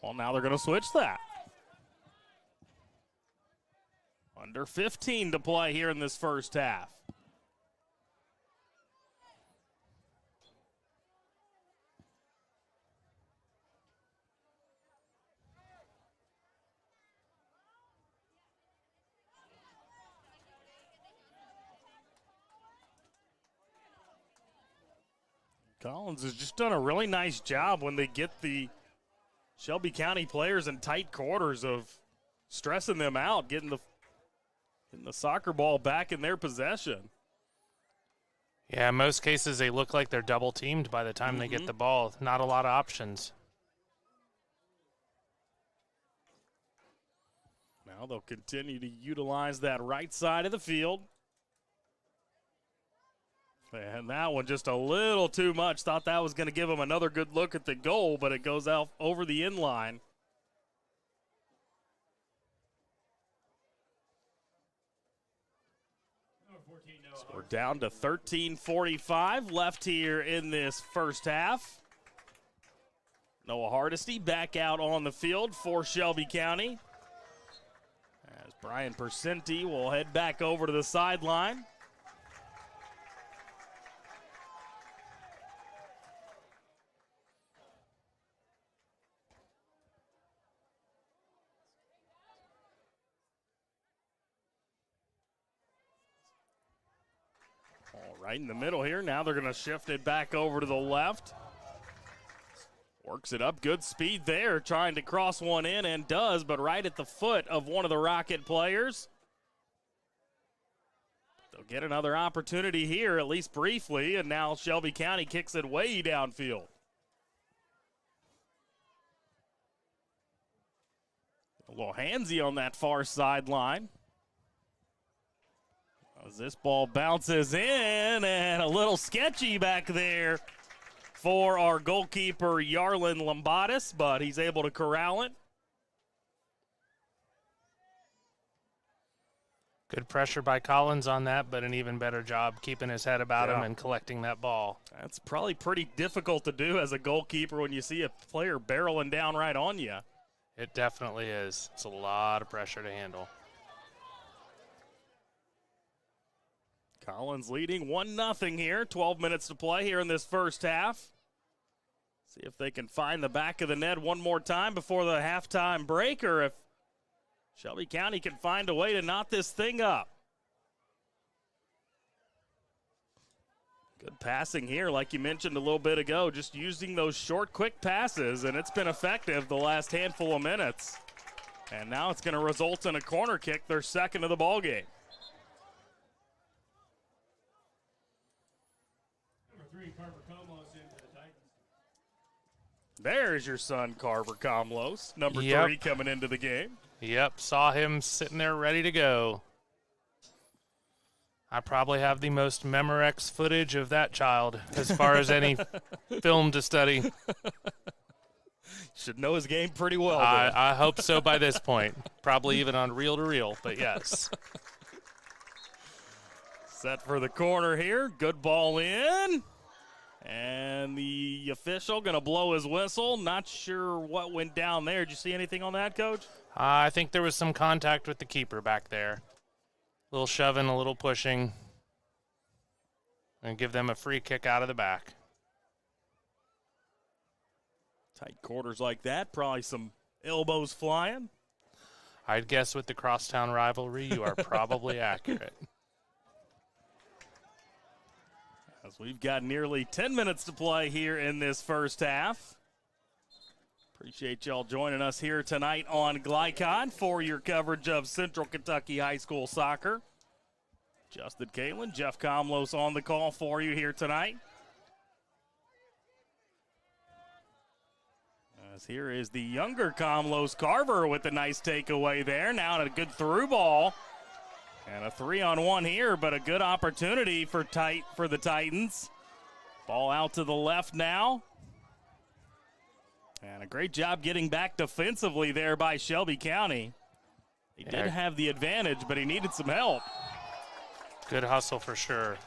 Well, now they're going to switch that. Under 15 to play here in this first half. Collins has just done a really nice job when they get the Shelby County players in tight quarters of stressing them out, getting the soccer ball back in their possession. Yeah, in most cases they look like they're double teamed by the time they get the ball. Not a lot of options. Now they'll continue to utilize that right side of the field. And that one just a little too much. Thought that was going to give him another good look at the goal, but it goes out over the end line. So we're down to 13:45 left here in this first half. Noah Hardesty back out on the field for Shelby County. As Brian Percenti will head back over to the sideline. Right in the middle here. Now they're going to shift it back over to the left. Works it up. Good speed there. Trying to cross one in and does, but right at the foot of one of the Rocket players. They'll get another opportunity here, at least briefly, and now Shelby County kicks it way downfield. A little handsy on that far sideline. As this ball bounces in, and a little sketchy back there for our goalkeeper, Yarlin Lombatis, but he's able to corral it. Good pressure by Collins on that, but an even better job keeping his head about him and collecting that ball. That's probably pretty difficult to do as a goalkeeper when you see a player barreling down right on you. It definitely is. It's a lot of pressure to handle. Collins leading 1-0 here. 12 minutes to play here in this first half. See if they can find the back of the net one more time before the halftime break, or if Shelby County can find a way to knot this thing up. Good passing here, like you mentioned a little bit ago, just using those short, quick passes, and it's been effective the last handful of minutes. And now it's going to result in a corner kick, their second of the ball game. There's your son, Carver Comlos, number 3 coming into the game. Yep, saw him sitting there ready to go. I probably have the most Memorex footage of that child as far as any film to study. Should know his game pretty well. I hope so by this point. Probably even on reel-to-reel, but yes. Set for the corner here. Good ball in. And the official going to blow his whistle. Not sure what went down there. Did you see anything on that, Coach? I think there was some contact with the keeper back there. A little shoving, a little pushing. And give them a free kick out of the back. Tight quarters like that. Probably some elbows flying. I'd guess with the crosstown rivalry, you are probably accurate. As we've got nearly 10 minutes to play here in this first half. Appreciate y'all joining us here tonight on Glycon for your coverage of Central Kentucky High School soccer. Justin Kalen, Jeff Comlos on the call for you here tonight. As here is the younger Comlos, Carver, with a nice takeaway there. Now a good through ball. And a 3-on-1 here, but a good opportunity for the Titans. Ball out to the left now. And a great job getting back defensively there by Shelby County. He did have the advantage, but he needed some help. Good hustle for sure.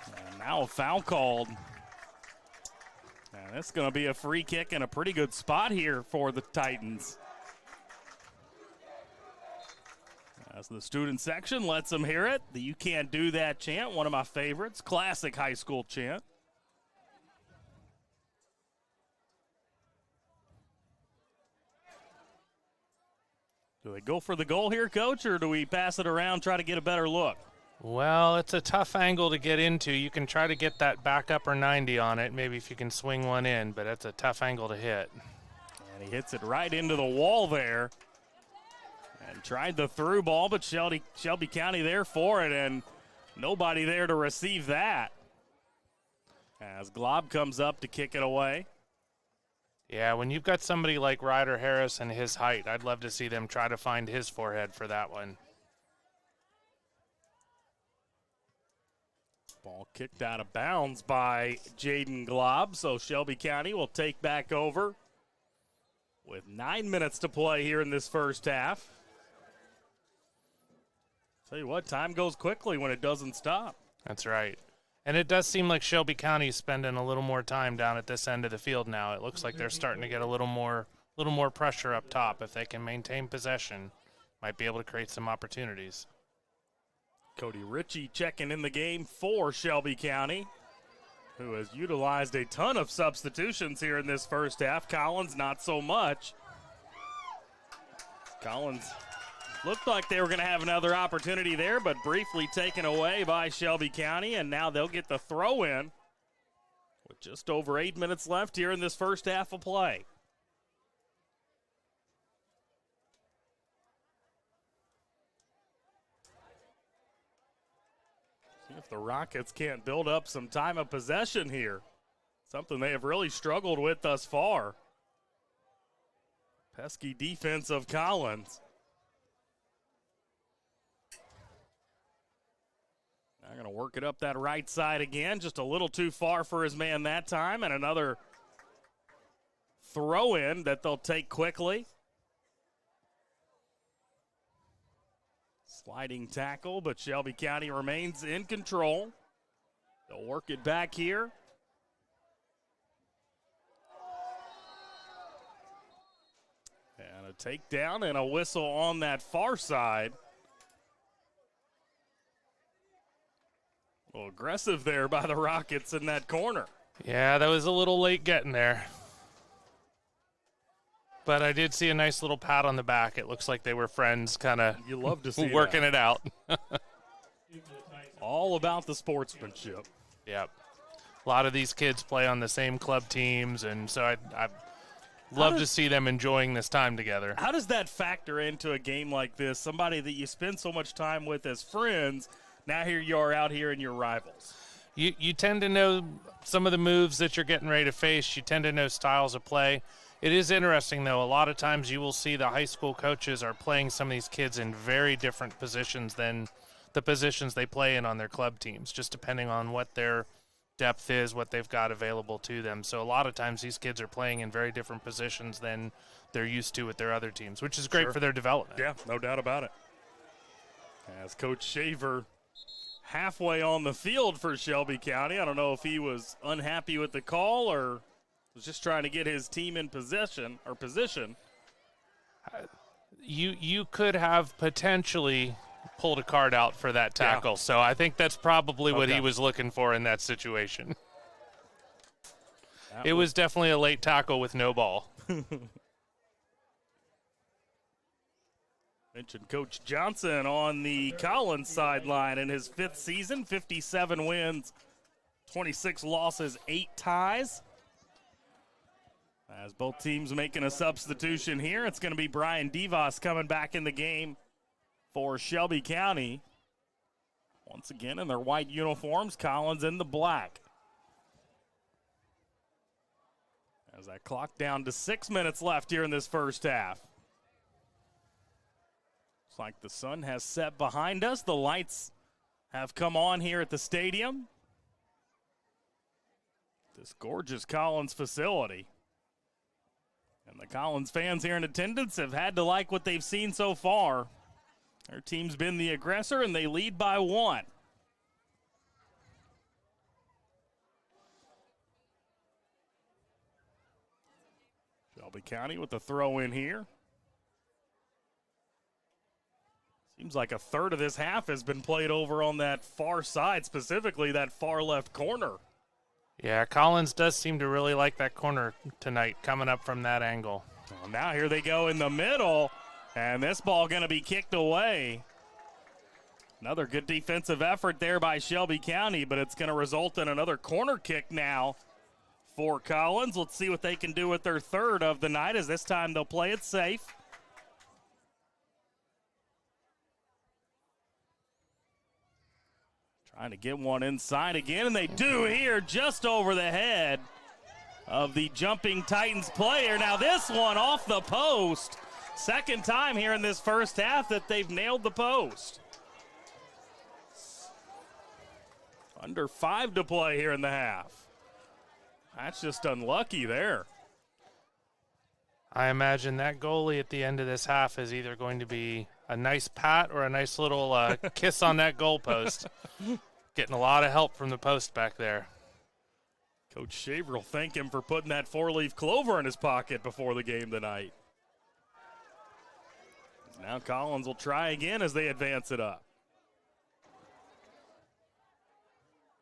And now a foul called. And it's going to be a free kick and a pretty good spot here for the Titans. As the student section lets them hear it, the "You Can't Do That" chant, one of my favorites, classic high school chant. Do they go for the goal here, Coach, or do we pass it around, try to get a better look? Well, it's a tough angle to get into. You can try to get that back upper 90 on it, maybe if you can swing one in, but it's a tough angle to hit. And he hits it right into the wall there. And tried the through ball, but Shelby County there for it, and nobody there to receive that. As Glob comes up to kick it away. Yeah, when you've got somebody like Ryder Harris and his height, I'd love to see them try to find his forehead for that one. Ball kicked out of bounds by Jaden Glob, so Shelby County will take back over with 9 minutes to play here in this first half. Tell you what, time goes quickly when it doesn't stop. That's right. And it does seem like Shelby County is spending a little more time down at this end of the field now. It looks like they're starting to get a little more pressure up top. If they can maintain possession, might be able to create some opportunities. Cody Ritchie checking in the game for Shelby County, who has utilized a ton of substitutions here in this first half. Collins, not so much. Collins looked like they were going to have another opportunity there, but briefly taken away by Shelby County, and now they'll get the throw in with just over 8 minutes left here in this first half of play. See if the Rockets can't build up some time of possession here. Something they have really struggled with thus far. Pesky defense of Collins. I'm going to work it up that right side again, just a little too far for his man that time, and another throw-in that they'll take quickly. Sliding tackle, but Shelby County remains in control. They'll work it back here. And a takedown and a whistle on that far side. A little aggressive there by the Rockets in that corner. Yeah, that was a little late getting there. But I did see a nice little pat on the back. It looks like they were friends, kind of you love to see working that. it out. All about the sportsmanship. Yep. A lot of these kids play on the same club teams, and so I'd love to see them enjoying this time together. How does that factor into a game like this? Somebody that you spend so much time with as friends, now here you are out here and you're rivals. You tend to know some of the moves that you're getting ready to face. You tend to know styles of play. It is interesting, though. A lot of times you will see the high school coaches are playing some of these kids in very different positions than the positions they play in on their club teams, just depending on what their depth is, what they've got available to them. So a lot of times these kids are playing in very different positions than they're used to with their other teams, which is great for their development. Yeah, no doubt about it. As Coach Shaver halfway on the field for Shelby County. I don't know if he was unhappy with the call or was just trying to get his team in position. You could have potentially pulled a card out for that tackle, so I think that's probably what he was looking for in that situation. It was definitely a late tackle with no ball. Mentioned Coach Johnson on the Collins sideline in his 5th season, 57 wins, 26 losses, 8 ties. As both teams making a substitution here, it's going to be Brian Devos coming back in the game for Shelby County. Once again in their white uniforms, Collins in the black. As that clock down to 6 minutes left here in this first half. Looks like the sun has set behind us. The lights have come on here at the stadium. This gorgeous Collins facility. And the Collins fans here in attendance have had to like what they've seen so far. Their team's been the aggressor, and they lead by 1. Shelby County with the throw in here. Seems like a third of this half has been played over on that far side, specifically that far left corner. Yeah, Collins does seem to really like that corner tonight, coming up from that angle. Well, now here they go in the middle, and this ball going to be kicked away. Another good defensive effort there by Shelby County, but it's going to result in another corner kick now for Collins. Let's see what they can do with their third of the night, as this time they'll play it safe. Trying to get one inside again, and they do here just over the head of the jumping Titans player. Now this one off the post. Second time here in this first half that they've nailed the post. Under 5 to play here in the half. That's just unlucky there. I imagine that goalie at the end of this half is either going to be a nice pat or a nice little kiss on that goalpost. Getting a lot of help from the post back there. Coach Shaver will thank him for putting that 4-leaf clover in his pocket before the game tonight. Now Collins will try again as they advance it up.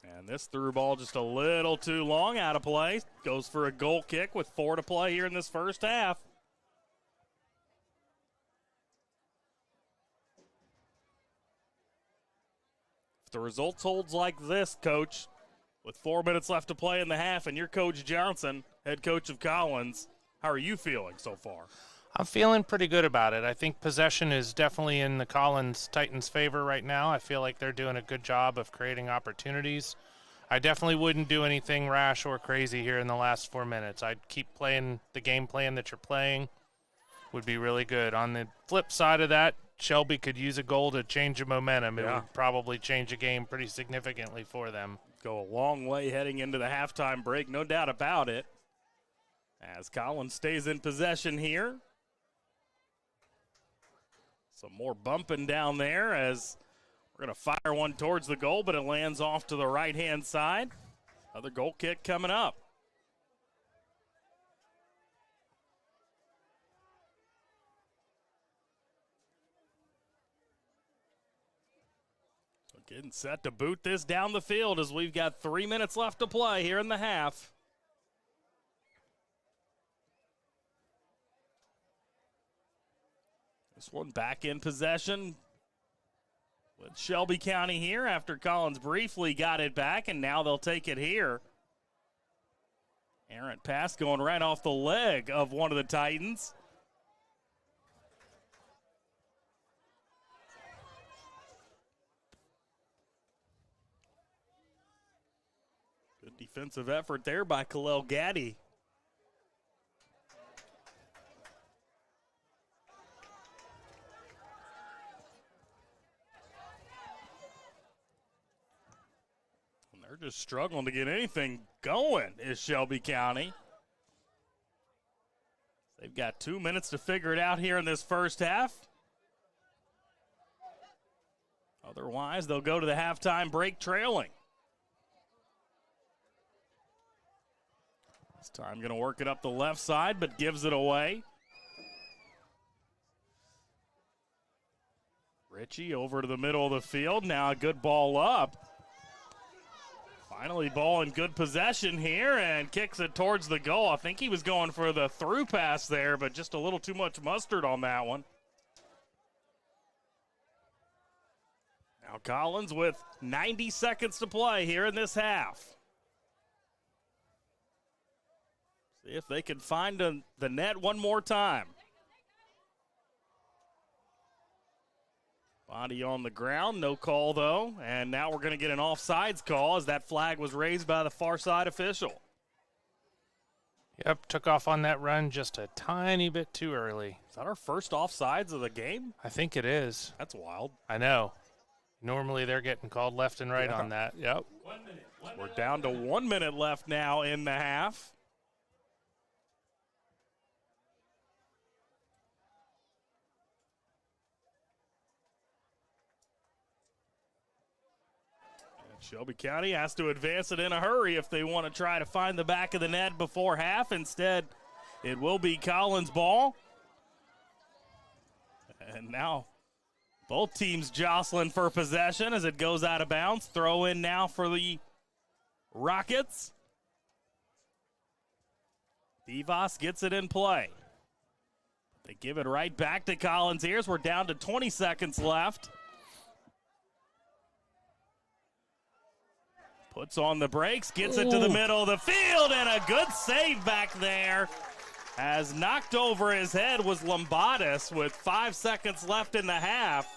And this through ball just a little too long, out of play. Goes for a goal kick with 4 to play here in this first half. If the results holds like this, Coach, with 4 minutes left to play in the half, and you're Coach Johnson, head coach of Collins, how are you feeling so far? I'm feeling pretty good about it. I think possession is definitely in the Collins Titans' favor right now. I feel like they're doing a good job of creating opportunities. I definitely wouldn't do anything rash or crazy here in the last 4 minutes. I'd keep playing the game plan that you're playing. Would be really good. On the flip side of that, Shelby could use a goal to change the momentum. It Yeah. would probably change a game pretty significantly for them. Go a long way heading into the halftime break, no doubt about it. As Collins stays in possession here. Some more bumping down there as we're going to fire one towards the goal, but it lands off to the right-hand side. Another goal kick coming up. So getting set to boot this down the field as we've got 3 minutes left to play here in the half. This one back in possession with Shelby County here after Collins briefly got it back, and now they'll take it here. Errant pass going right off the leg of one of the Titans. Good defensive effort there by Khalil Gaddy. They're just struggling to get anything going, is Shelby County. They've got 2 minutes to figure it out here in this first half. Otherwise, they'll go to the halftime break trailing. This time going to work it up the left side, but gives it away. Ritchie over to the middle of the field. Now a good ball up. Finally, ball in good possession here and kicks it towards the goal. I think he was going for the through pass there, but just a little too much mustard on that one. Now Collins with 90 seconds to play here in this half. See if they can find the net one more time. Body on the ground, no call though. And now we're going to get an offsides call as that flag was raised by the far side official. Yep, took off on that run just a tiny bit too early. Is that our first offsides of the game? I think it is. That's wild. I know. Normally they're getting called left and right on that. Yep. We're down to 1 minute left now in the half. Shelby County has to advance it in a hurry if they want to try to find the back of the net before half. Instead, it will be Collins' ball. And now both teams jostling for possession as it goes out of bounds. Throw in now for the Rockets. Vivas gets it in play. They give it right back to Collins' ears. We're down to 20 seconds left. Puts on the brakes, gets it to the middle of the field, and a good save back there. As knocked over his head was Lombardas with 5 seconds left in the half.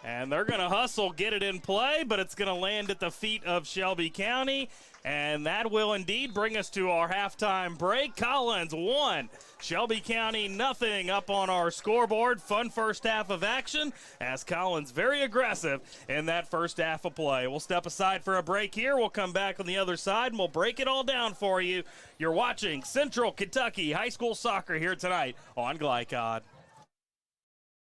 And they're going to hustle, get it in play, but it's going to land at the feet of Shelby County. And that will indeed bring us to our halftime break. Collins 1, Shelby County nothing up on our scoreboard. Fun first half of action as Collins very aggressive in that first half of play. We'll step aside for a break here. We'll come back on the other side and we'll break it all down for you. You're watching Central Kentucky High School Soccer here tonight on Glycod.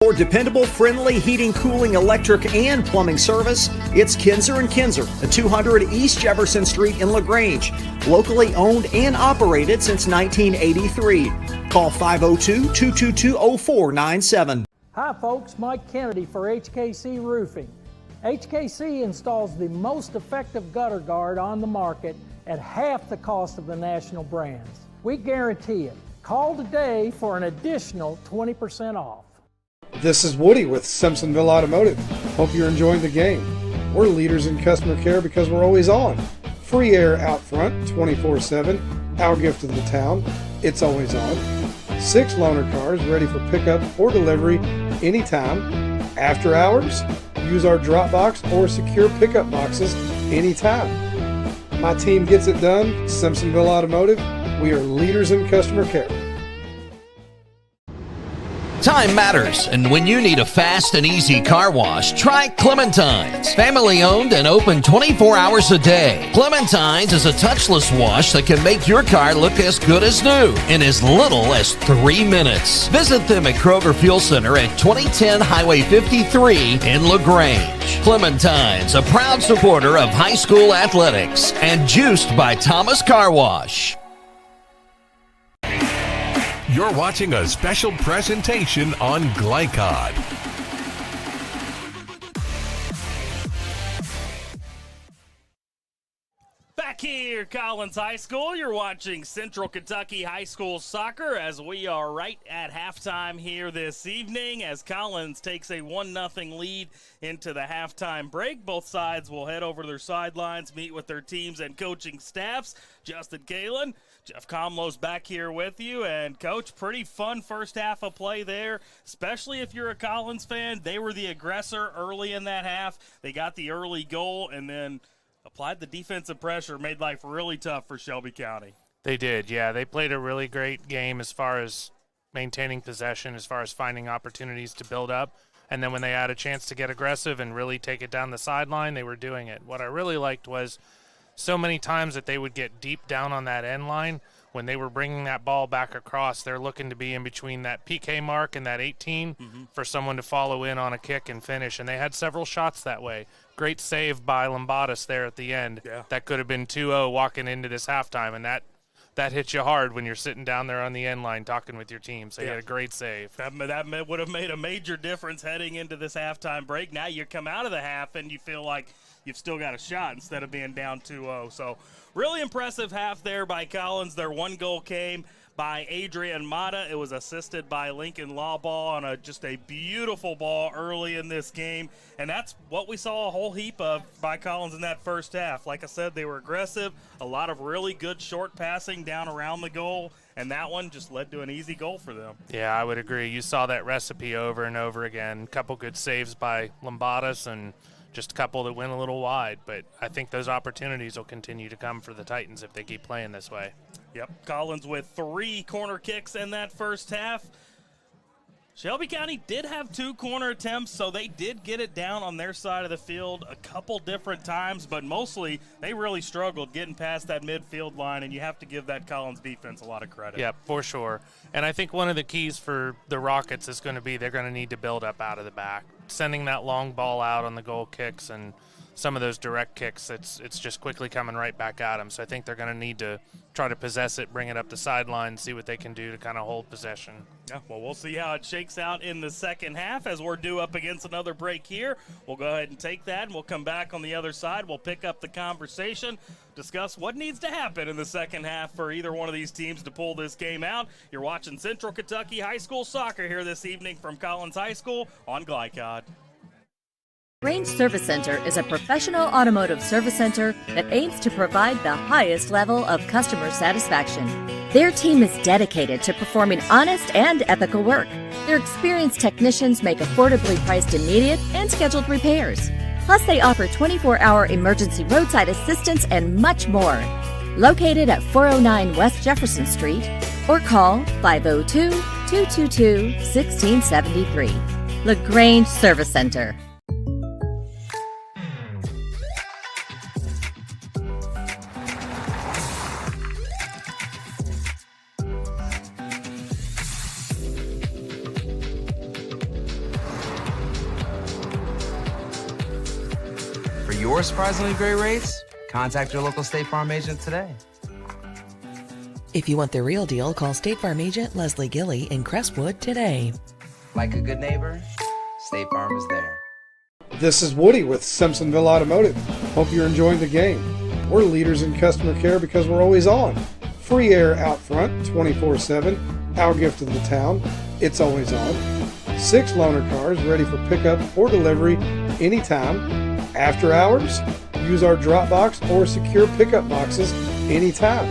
For dependable, friendly heating, cooling, electric, and plumbing service, it's Kinzer & Kinzer at 200 East Jefferson Street in LaGrange. Locally owned and operated since 1983. Call 502-222-0497. Hi folks, Mike Kennedy for HKC Roofing. HKC installs the most effective gutter guard on the market at half the cost of the national brands. We guarantee it. Call today for an additional 20% off. This is Woody with Simpsonville Automotive. Hope you're enjoying the game. We're leaders in customer care because we're always on. Free air out front, 24/7. Our gift to the town, it's always on. 6 loaner cars ready for pickup or delivery anytime. After hours, use our drop box or secure pickup boxes anytime. My team gets it done. Simpsonville Automotive, we are leaders in customer care. Time matters, and when you need a fast and easy car wash, try Clementine's. Family owned and open 24 hours a day. Clementine's is a touchless wash that can make your car look as good as new in as little as 3 minutes. Visit them at Kroger Fuel Center at 2010 Highway 53 in LaGrange. Clementine's, a proud supporter of high school athletics, and juiced by Thomas Car Wash. You're watching a special presentation on Glycod. Back here, Collins High School, you're watching Central Kentucky High School Soccer as we are right at halftime here this evening as Collins takes a 1-0 lead into the halftime break. Both sides will head over to their sidelines, meet with their teams and coaching staffs. Justin Galen, Jeff Comlow's back here with you, and Coach, pretty fun first half of play there, especially if you're a Collins fan. They were the aggressor early in that half. They got the early goal and then applied the defensive pressure, made life really tough for Shelby County. They did, yeah. They played a really great game as far as maintaining possession, as far as finding opportunities to build up. And then when they had a chance to get aggressive and really take it down the sideline, they were doing it. What I really liked was so many times that they would get deep down on that end line. When they were bringing that ball back across, they're looking to be in between that PK mark and that 18 for someone to follow in on a kick and finish. And they had several shots that way. Great save by Lombardos there at the end. Yeah. That could have been 2-0 walking into this halftime, and that hits you hard when you're sitting down there on the end line talking with your team. So you had a great save. That would have made a major difference heading into this halftime break. Now you come out of the half and you feel like you've still got a shot instead of being down 2-0. So really impressive half there by Collins. Their one goal came by Adrian Mata. It was assisted by Lincoln Lawball on just a beautiful ball early in this game. And that's what we saw a whole heap of by Collins in that first half. Like I said, they were aggressive, a lot of really good short passing down around the goal, and that one just led to an easy goal for them. Yeah, I would agree. You saw that recipe over and over again. A couple good saves by Lombardos and just a couple that went a little wide, but I think those opportunities will continue to come for the Titans if they keep playing this way. Yep, Collins with 3 corner kicks in that first half. Shelby County did have 2 corner attempts, so they did get it down on their side of the field a couple different times, but mostly they really struggled getting past that midfield line, and you have to give that Collins defense a lot of credit. Yeah, for sure. And I think one of the keys for the Rockets is going to be they're going to need to build up out of the back. Sending that long ball out on the goal kicks and some of those direct kicks, it's just quickly coming right back at them. So I think they're going to need to try to possess it, bring it up the sideline, see what they can do to kind of hold possession. Yeah, well, we'll see how it shakes out in the second half as we're due up against another break here. We'll go ahead and take that, and we'll come back on the other side. We'll pick up the conversation, discuss what needs to happen in the second half for either one of these teams to pull this game out. You're watching Central Kentucky High School Soccer here this evening from Collins High School on Glycod. Range Service Center is a professional automotive service center that aims to provide the highest level of customer satisfaction. Their team is dedicated to performing honest and ethical work. Their experienced technicians make affordably priced immediate and scheduled repairs. Plus, they offer 24-hour emergency roadside assistance and much more. Located at 409 West Jefferson Street, or call 502-222-1673. LaGrange Service Center. For your surprisingly great rates, contact your local State Farm agent today. If you want the real deal, call State Farm agent Leslie Gilly in Crestwood today. Like a good neighbor, State Farm is there. This is Woody with Simpsonville Automotive. Hope you're enjoying the game. We're leaders in customer care because we're always on. Free air out front, 24/7. Our gift of the town, it's always on. 6 loaner cars ready for pickup or delivery anytime. After hours, use our drop box or secure pickup boxes anytime.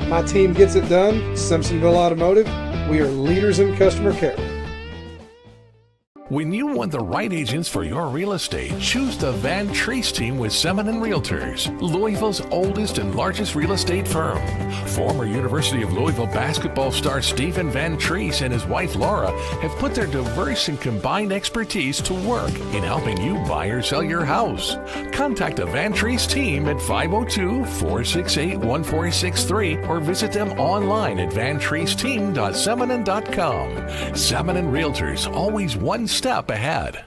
My team gets it done. Simpsonville Automotive, we are leaders in customer care. When you want the right agents for your real estate, choose the Van Treese team with Semin Realtors, Louisville's oldest and largest real estate firm. Former University of Louisville basketball star Stephen Van Treese and his wife Laura have put their diverse and combined expertise to work in helping you buy or sell your house. Contact the Van Treese team at 502-468-1463 or visit them online at vantreeseteam.seminin.com. Seminin Realtors, always one step ahead.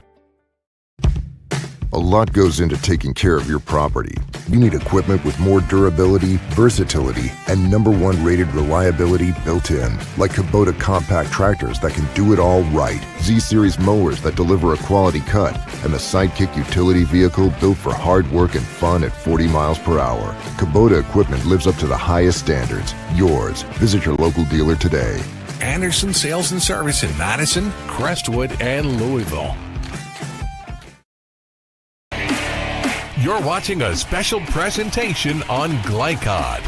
A lot goes into taking care of your property. You need equipment with more durability, versatility, and #1 rated reliability built in. Like Kubota compact tractors that can do it all right, Z-Series mowers that deliver a quality cut, and the Sidekick utility vehicle built for hard work and fun at 40 miles per hour. Kubota equipment lives up to the highest standards. Yours. Visit your local dealer today. Anderson Sales and Service in Madison, Crestwood, and Louisville. You're watching a special presentation on Glycod.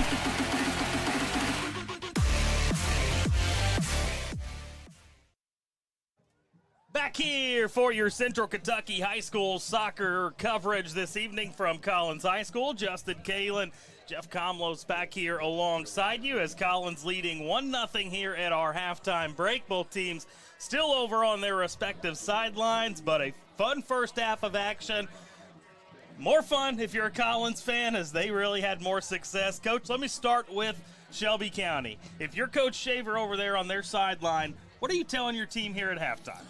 Back here for your Central Kentucky High School soccer coverage this evening from Collins High School. Justin Kalen, Jeff Comlos back here alongside you as Collins leading 1-0 here at our halftime break. Both teams still over on their respective sidelines, but a fun first half of action. More fun if you're a Collins fan, as they really had more success. Coach, let me start with Shelby County. If you're Coach Shaver over there on their sideline, what are you telling your team here at halftime?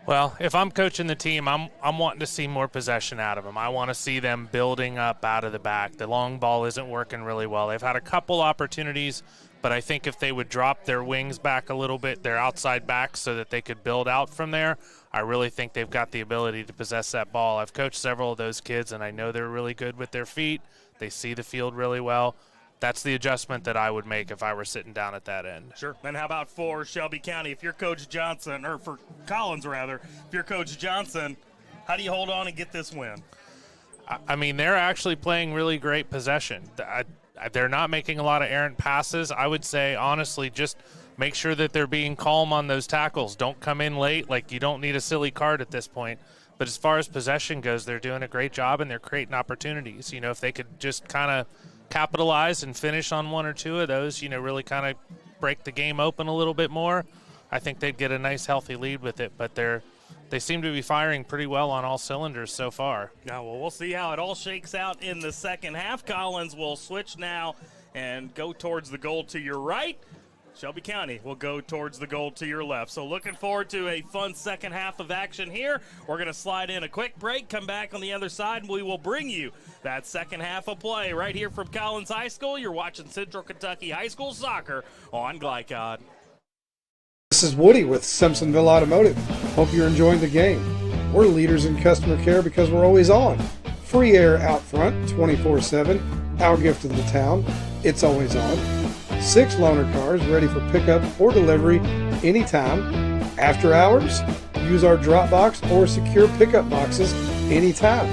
Well, if I'm coaching the team, I'm wanting to see more possession out of them. I want to see them building up out of the back. The long ball isn't working really well. They've had a couple opportunities, but I think if they would drop their wings back a little bit, their outside backs, so that they could build out from there, I really think they've got the ability to possess that ball. I've coached several of those kids, and I know they're really good with their feet. They see the field really well. That's the adjustment that I would make if I were sitting down at that end. Sure. And how about for Shelby County? If you're Coach Johnson, or for Collins rather, if you're Coach Johnson, how do you hold on and get this win? I mean, they're actually playing really great possession. They're not making a lot of errant passes. I would say, honestly, just make sure that they're being calm on those tackles. Don't come in late. Like, you don't need a silly card at this point. But as far as possession goes, they're doing a great job, and they're creating opportunities. You know, if they could just kind of capitalize and finish on one or two of those, you know, really kind of break the game open a little bit more, I think they'd get a nice, healthy lead with it. But they seem to be firing pretty well on all cylinders so far. Yeah, well, we'll see how it all shakes out in the second half. Collins will switch now and go towards the goal to your right. Shelby County will go towards the goal to your left. So looking forward to a fun second half of action here. We're going to slide in a quick break, come back on the other side, and we will bring you that second half of play right here from Collins High School. You're watching Central Kentucky High School Soccer on Glycod. This is Woody with Simpsonville Automotive. Hope you're enjoying the game. We're leaders in customer care because we're always on. Free air out front, 24/7. Our gift of the town, it's always on. 6 loaner cars ready for pickup or delivery anytime. After hours, use our drop box or secure pickup boxes anytime.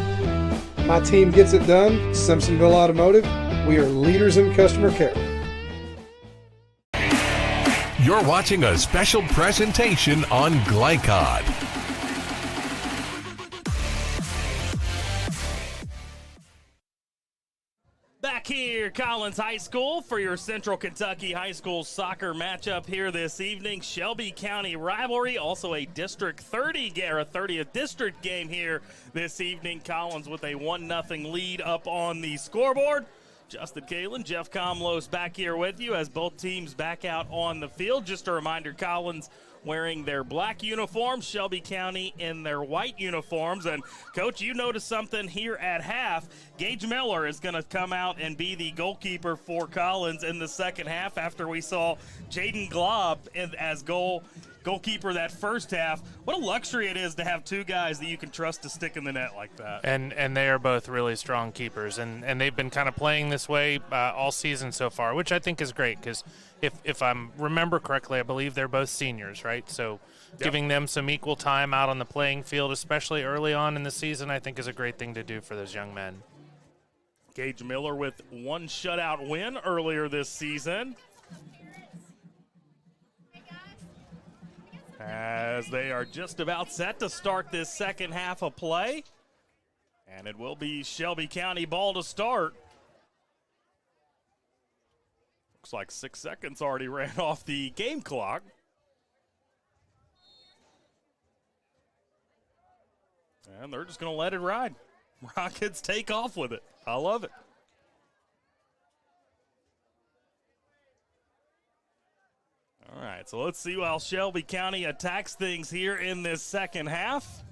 My team gets it done. Simpsonville Automotive. We are leaders in customer care. You're watching a special presentation on Glycod. Back here, Collins High School, for your Central Kentucky High School soccer matchup here this evening. Shelby County rivalry, also a District 30th District game here this evening. Collins with a 1-0 lead up on the scoreboard. Justin Kalen, Jeff Comlos back here with you as both teams back out on the field. Just a reminder, Collins wearing their black uniforms, Shelby County in their white uniforms. And, Coach, you noticed something here at half. Gage Miller is going to come out and be the goalkeeper for Collins in the second half after we saw Jaden Glob as goalkeeper that first half. What a luxury it is to have two guys that you can trust to stick in the net like that. And they are both really strong keepers, and they've been kind of playing this way all season so far, which I think is great because if I remember correctly, I believe they're both seniors, right? So giving them some equal time out on the playing field, especially early on in the season, I think is a great thing to do for those young men. Gage Miller with one shutout win earlier this season. as they are just about set to start this second half of play. And it will be Shelby County ball to start. Looks like 6 seconds already ran off the game clock. And they're just going to let it ride. Rockets take off with it. I love it. All right, so let's see how Shelby County attacks things here in this second half.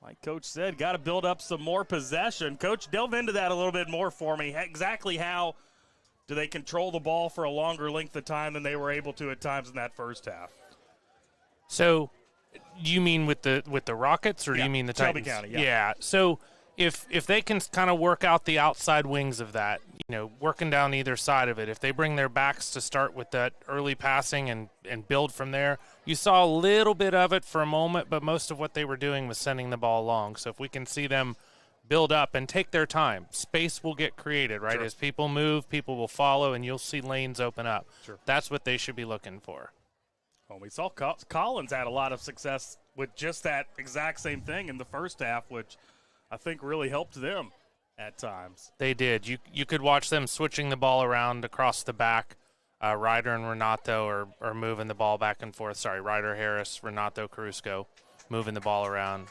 Like Coach said, got to build up some more possession. Coach, delve into that a little bit more for me. Exactly how do they control the ball for a longer length of time than they were able to at times in that first half? So, you mean with the Rockets, or do you mean the Shelby Titans? County, yeah. So if they can kind of work out the outside wings of that, working down either side of it, if they bring their backs to start with that early passing and build from there, you saw a little bit of it for a moment, but most of what they were doing was sending the ball long. So if we can see them build up and take their time, space will get created, right? Sure. As people move, people will follow, and you'll see lanes open up. Sure. That's what they should be looking for. Well, we saw Collins had a lot of success with just that exact same thing in the first half, which I think really helped them at times. They did. You could watch them switching the ball around across the back. Ryder and Renato are moving the ball back and forth. Sorry, Ryder Harris, Renato Carusco moving the ball around.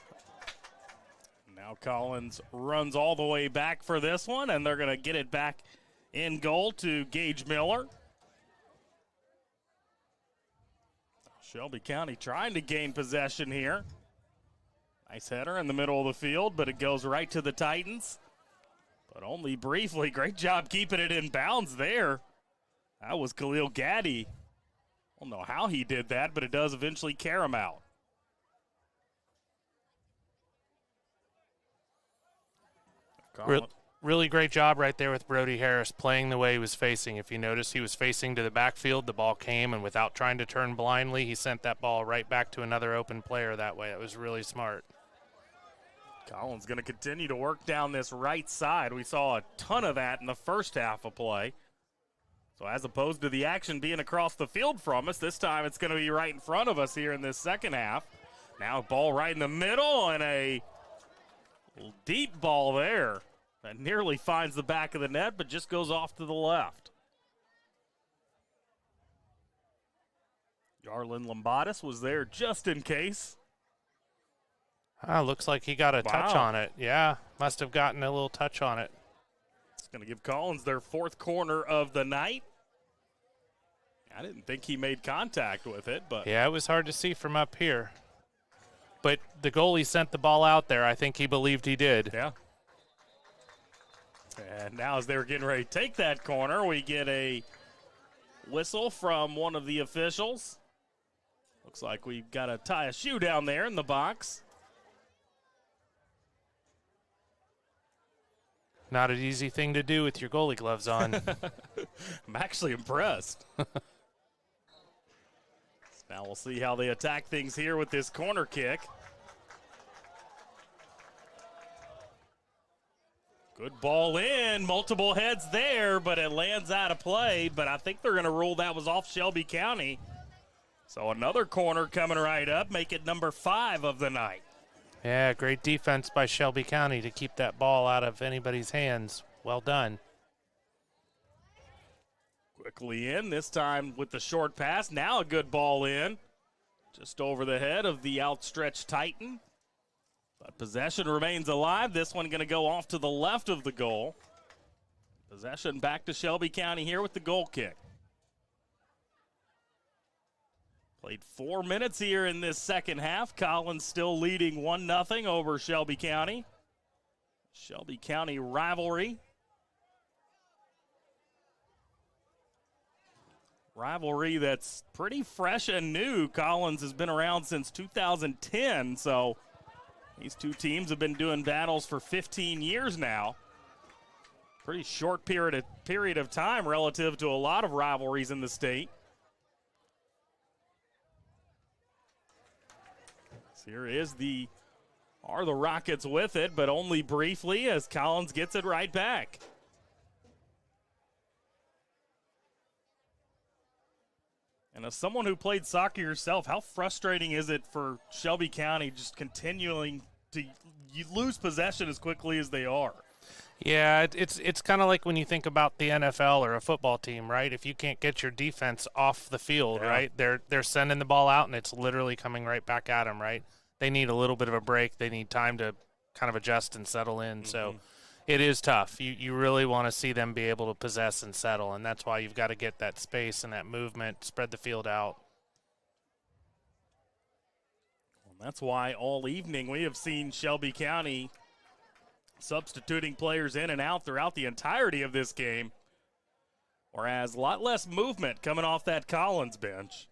Now Collins runs all the way back for this one, and they're going to get it back in goal to Gage Miller. Shelby County trying to gain possession here. Nice header in the middle of the field, but it goes right to the Titans. But only briefly. Great job keeping it in bounds there. That was Khalil Gaddy. I don't know how he did that, but it does eventually carry him out. Really great job right there with Brody Harris playing the way he was facing. If you notice, he was facing to the backfield. The ball came, and without trying to turn blindly, he sent that ball right back to another open player that way. It was really smart. Collins going to continue to work down this right side. We saw a ton of that in the first half of play. So as opposed to the action being across the field from us, this time it's going to be right in front of us here in this second half. Now ball right in the middle, and a deep ball there that nearly finds the back of the net, but just goes off to the left. Yarlin Lombatis was there just in case. Looks like he got a touch on it. Yeah, must have gotten a little touch on it. It's going to give Collins their fourth corner of the night. I didn't think he made contact with it, but yeah, it was hard to see from up here. But the goalie sent the ball out there. I think he believed he did. Yeah. And now as they were getting ready to take that corner, we get a whistle from one of the officials. Looks like we've got to tie a shoe down there in the box. Not an easy thing to do with your goalie gloves on. I'm actually impressed. Now we'll see how they attack things here with this corner kick. Good ball in, multiple heads there, but it lands out of play. But I think they're going to rule that was off Shelby County. So another corner coming right up, make it number 5 of the night. Yeah, great defense by Shelby County to keep that ball out of anybody's hands. Well done. Quickly in, this time with the short pass. Now a good ball in, just over the head of the outstretched Titan. But possession remains alive. This one going to go off to the left of the goal. Possession back to Shelby County here with the goal kick. Played 4 minutes here in this second half. Collins still leading 1-0 over Shelby County. Shelby County rivalry. Rivalry that's pretty fresh and new. Collins has been around since 2010, so these two teams have been doing battles for 15 years now. Pretty short period of time relative to a lot of rivalries in the state. So here are the Rockets with it, but only briefly as Collins gets it right back. And As someone who played soccer yourself, how frustrating is it for Shelby County just continuing to lose possession as quickly as they are? Yeah, it's kind of like when you think about the NFL or a football team, right? If you can't get your defense off the field, right, they're sending the ball out and it's literally coming right back at them, right? They need a little bit of a break. They need time to kind of adjust and settle in. So it is tough. You really want to see them be able to possess and settle, and that's why you've got to get that space and that movement, spread the field out. Well, that's why all evening we have seen Shelby County substituting players in and out throughout the entirety of this game, whereas a lot less movement coming off that Collins bench.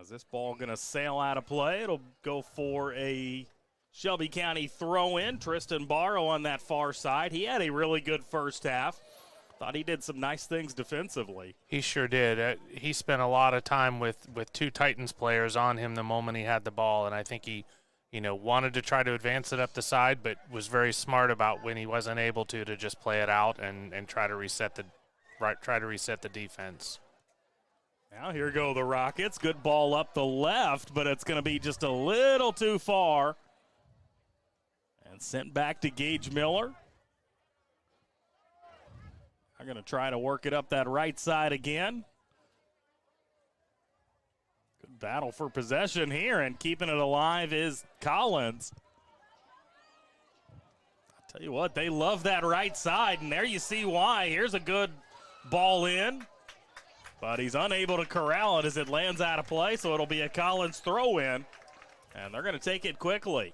Is this ball going to sail out of play? It'll go for a Shelby County throw-in. Tristan Barrow on that far side. He had a really good first half. Thought he did some nice things defensively. He sure did. He spent a lot of time with two Titans players on him the moment he had the ball, and I think he wanted to try to advance it up the side, but was very smart about when he wasn't able to just play it out and try to reset the defense. Now here go the Rockets. Good ball up the left, but it's going to be just a little too far. And sent back to Gage Miller. I'm going to try to work it up that right side again. Good battle for possession here, and keeping it alive is Collins. I'll tell you what, they love that right side, and there you see why. Here's a good ball in, but he's unable to corral it as it lands out of play, so it'll be a Collins throw-in, and they're going to take it quickly.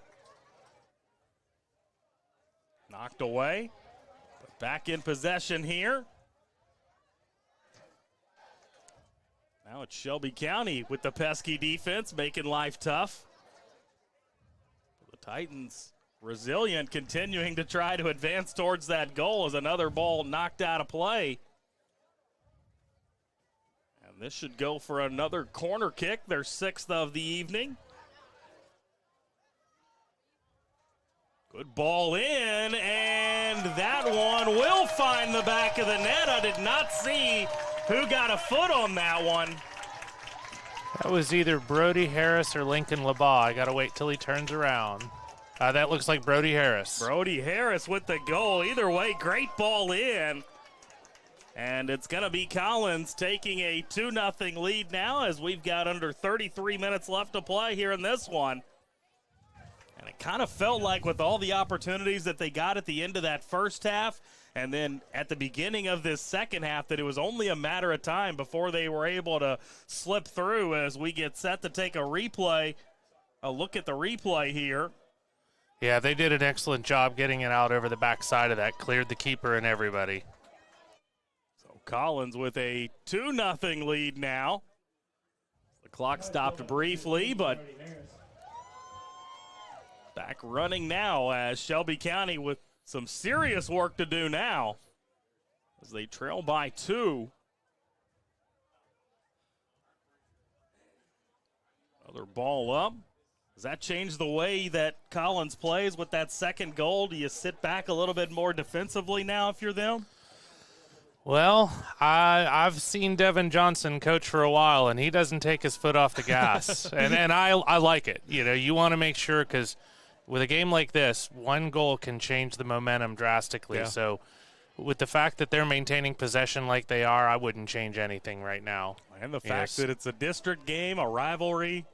Knocked away, but back in possession here. Now it's Shelby County with the pesky defense, making life tough. The Titans resilient, continuing to try to advance towards that goal as another ball knocked out of play. And this should go for another corner kick, their 6th of the evening. Good ball in, and that one will find the back of the net. I did not see who got a foot on that one. That was either Brody Harris or Lincoln LeBaugh. I got to wait till he turns around. That looks like Brody Harris. Brody Harris with the goal. Either way, great ball in. And it's going to be Collins taking a 2-0 lead now as we've got under 33 minutes left to play here in this one. And it kind of felt like with all the opportunities that they got at the end of that first half and then at the beginning of this second half that it was only a matter of time before they were able to slip through as we get set to take a look at the replay here. Yeah, they did an excellent job getting it out over the backside of that, cleared the keeper and everybody. So Collins with a 2-0 lead now. The clock stopped briefly, but back running now as Shelby County with some serious work to do now as they trail by 2. Another ball up. Does that change the way that Collins plays with that second goal? Do you sit back a little bit more defensively now if you're them? Well, I've seen Devin Johnson coach for a while, and he doesn't take his foot off the gas. and I like it. You want to make sure because with a game like this, one goal can change the momentum drastically. Yeah. So with the fact that they're maintaining possession like they are, I wouldn't change anything right now. And the fact that it's a district game, a rivalry.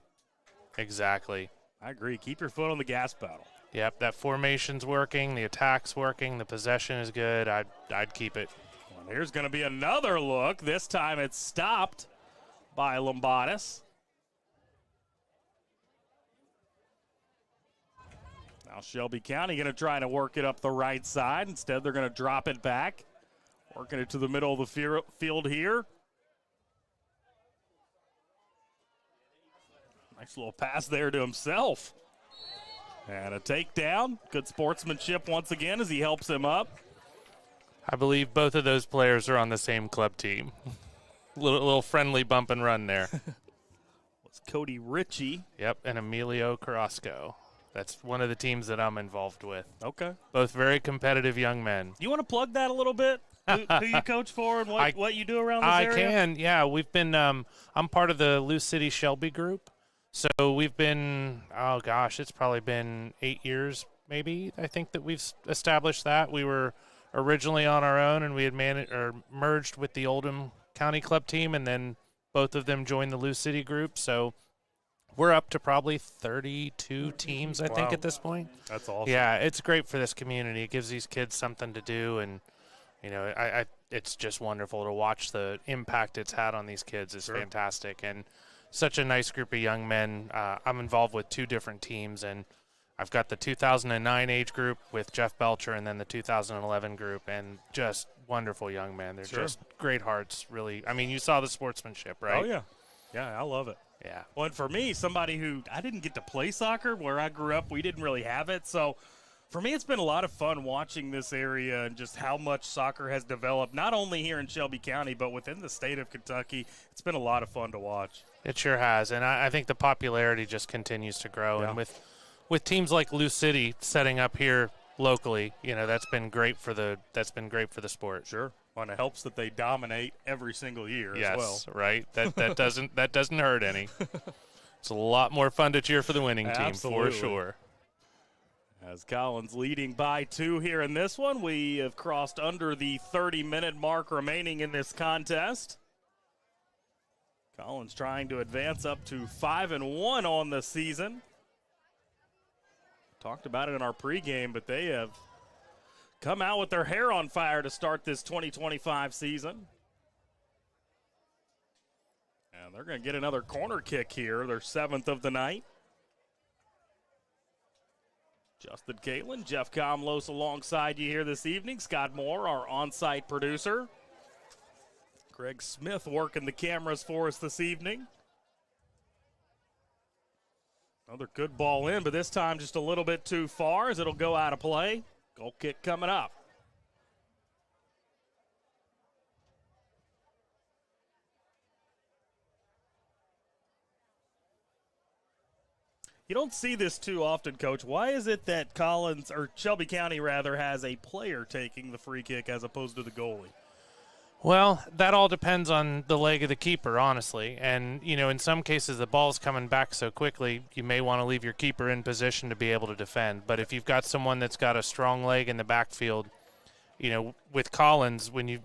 Exactly. I agree. Keep your foot on the gas pedal. Yep, that formation's working, the attack's working, the possession is good. I'd keep it. Well, here's going to be another look. This time it's stopped by Lombardas. Now Shelby County going to try to work it up the right side. Instead, they're going to drop it back. Working it to the middle of the field here. Nice little pass there to himself. And a takedown. Good sportsmanship once again as he helps him up. I believe both of those players are on the same club team. little friendly bump and run there. It's Cody Ritchie. Yep, and Emilio Carrasco. That's one of the teams that I'm involved with. Okay. Both very competitive young men. You want to plug that a little bit? who you coach for and what you do around this area? I can, yeah. We've been I'm part of the Lou City Shelby group. So we've been, it's probably been 8 years maybe, I think, that we've established that. We were originally on our own, and we had merged with the Oldham County Club team, and then both of them joined the Lou City group. So we're up to probably 32 teams, I think, at this point. That's awesome. Yeah, it's great for this community. It gives these kids something to do, and it's just wonderful to watch the impact it's had on these kids. It's fantastic, and such a nice group of young men. I'm involved with 2 different teams, and I've got the 2009 age group with Jeff Belcher, and then the 2011 group, and just wonderful young men. They're just great hearts, really. I mean, you saw the sportsmanship, right? Oh, yeah. Yeah, I love it. Yeah. Well, and for me, somebody who I didn't get to play soccer where I grew up, we didn't really have it. So for me, it's been a lot of fun watching this area and just how much soccer has developed, not only here in Shelby County, but within the state of Kentucky. It's been a lot of fun to watch. It sure has, and I think the popularity just continues to grow. Yeah. And with teams like Lou City setting up here locally, that's been great for the sport. Sure. Well, and it helps that they dominate every single year as well. Yes, right. That doesn't hurt any. It's a lot more fun to cheer for the winning team, for sure. As Collins leading by 2 here in this one, we have crossed under the 30-minute mark remaining in this contest. Collins trying to advance up to 5-1 on the season. Talked about it in our pregame, but they have come out with their hair on fire to start this 2025 season. And they're going to get another corner kick here, their 7th of the night. Justin Caitlin, Jeff Comlos alongside you here this evening. Scott Moore, our on-site producer. Greg Smith working the cameras for us this evening. Another good ball in, but this time just a little bit too far as it'll go out of play. Goal kick coming up. You don't see this too often, Coach. Why is it that Shelby County rather has a player taking the free kick as opposed to the goalie? Well, that all depends on the leg of the keeper, honestly. And, in some cases the ball's coming back so quickly, you may want to leave your keeper in position to be able to defend. But if you've got someone that's got a strong leg in the backfield, with Collins, when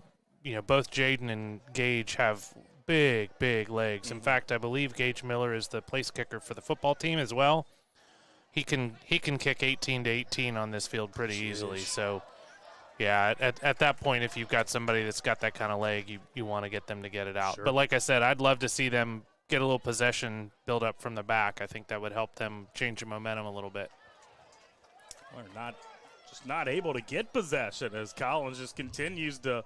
both Jaden and Gage have big legs. Mm-hmm. In fact, I believe Gage Miller is the place kicker for the football team as well. He can kick 18 to 18 on this field pretty easily. So, yeah, at that point, if you've got somebody that's got that kind of leg, you want to get them to get it out. Sure. But like I said, I'd love to see them get a little possession build up from the back. I think that would help them change the momentum a little bit. They're not able to get possession as Collins just continues to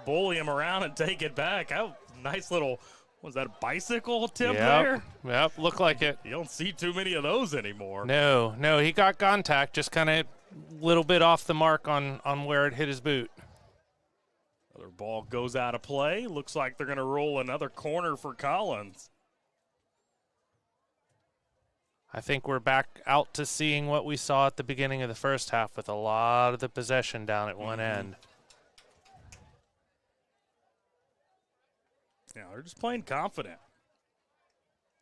bully him around and take it back. Oh, nice little, was that a bicycle tip there? Yep, looked like it. You don't see too many of those anymore. No, he got contact, just kind of a little bit off the mark on where it hit his boot. Another ball goes out of play. Looks like they're going to roll another corner for Collins. I think we're back out to seeing what we saw at the beginning of the first half with a lot of the possession down at one end. Yeah, they're just playing confident.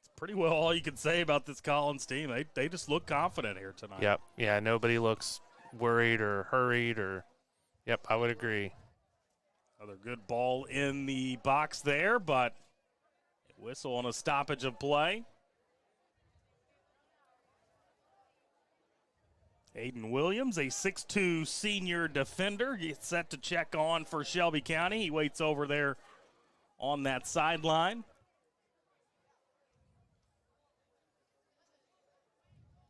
It's pretty well all you can say about this Collins team. They just look confident here tonight. Yep. Yeah, nobody looks worried or hurried yep, I would agree. Another good ball in the box there, but a whistle on a stoppage of play. Aiden Williams, a 6'2 senior defender, gets set to check on for Shelby County. He waits over there on that sideline.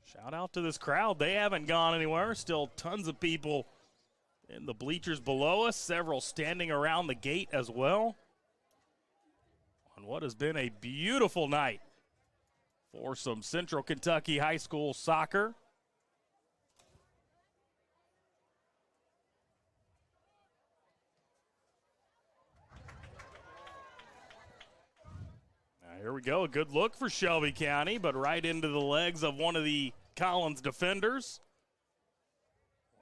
Shout out to this crowd. They haven't gone anywhere. Still tons of people in the bleachers below us, several standing around the gate as well. On what has been a beautiful night for some Central Kentucky high school soccer. Here we go, a good look for Shelby County, but right into the legs of one of the Collins defenders.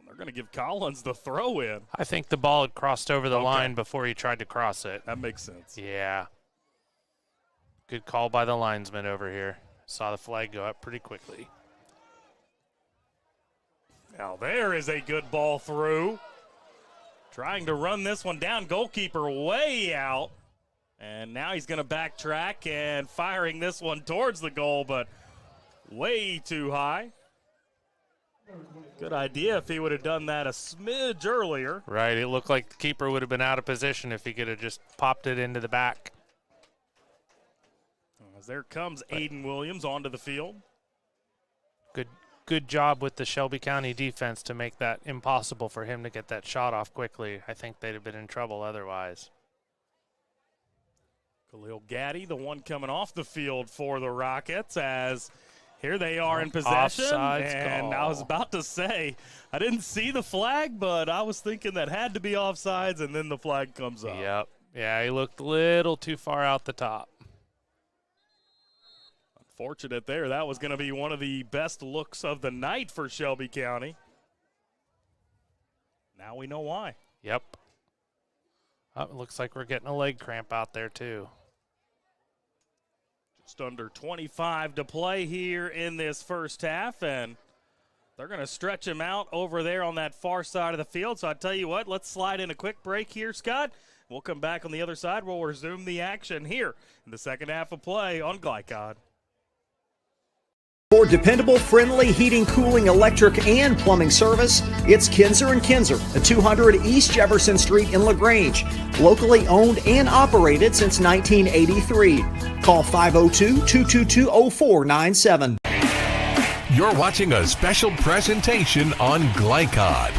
They're going to give Collins the throw in. I think the ball had crossed over the line before he tried to cross it. That makes sense. Yeah. Good call by the linesman over here. Saw the flag go up pretty quickly. Now there is a good ball through. Trying to run this one down. Goalkeeper way out. And now he's going to backtrack and firing this one towards the goal, but way too high. Good idea if he would have done that a smidge earlier. Right, it looked like the keeper would have been out of position if he could have just popped it into the back. As there comes Aiden Williams onto the field. Good job with the Shelby County defense to make that impossible for him to get that shot off quickly. I think they'd have been in trouble otherwise. Khalil Gaddy, the one coming off the field for the Rockets, as here they are in possession. Offsides and call. I was about to say, I didn't see the flag, but I was thinking that had to be offsides, and then the flag comes up. Yep. Yeah, he looked a little too far out the top. Unfortunate there. That was going to be one of the best looks of the night for Shelby County. Now we know why. Yep. Oh, it looks like we're getting a leg cramp out there, too. Just under 25 to play here in this first half, and they're going to stretch him out over there on that far side of the field. So I tell you what, let's slide in a quick break here, Scott. We'll come back on the other side. We'll resume the action here in the second half of play on Glycod. For dependable, friendly heating, cooling, electric, and plumbing service, it's Kinzer & Kinzer at 200 East Jefferson Street in LaGrange. Locally owned and operated since 1983. Call 502-222-0497. You're watching a special presentation on Glycod.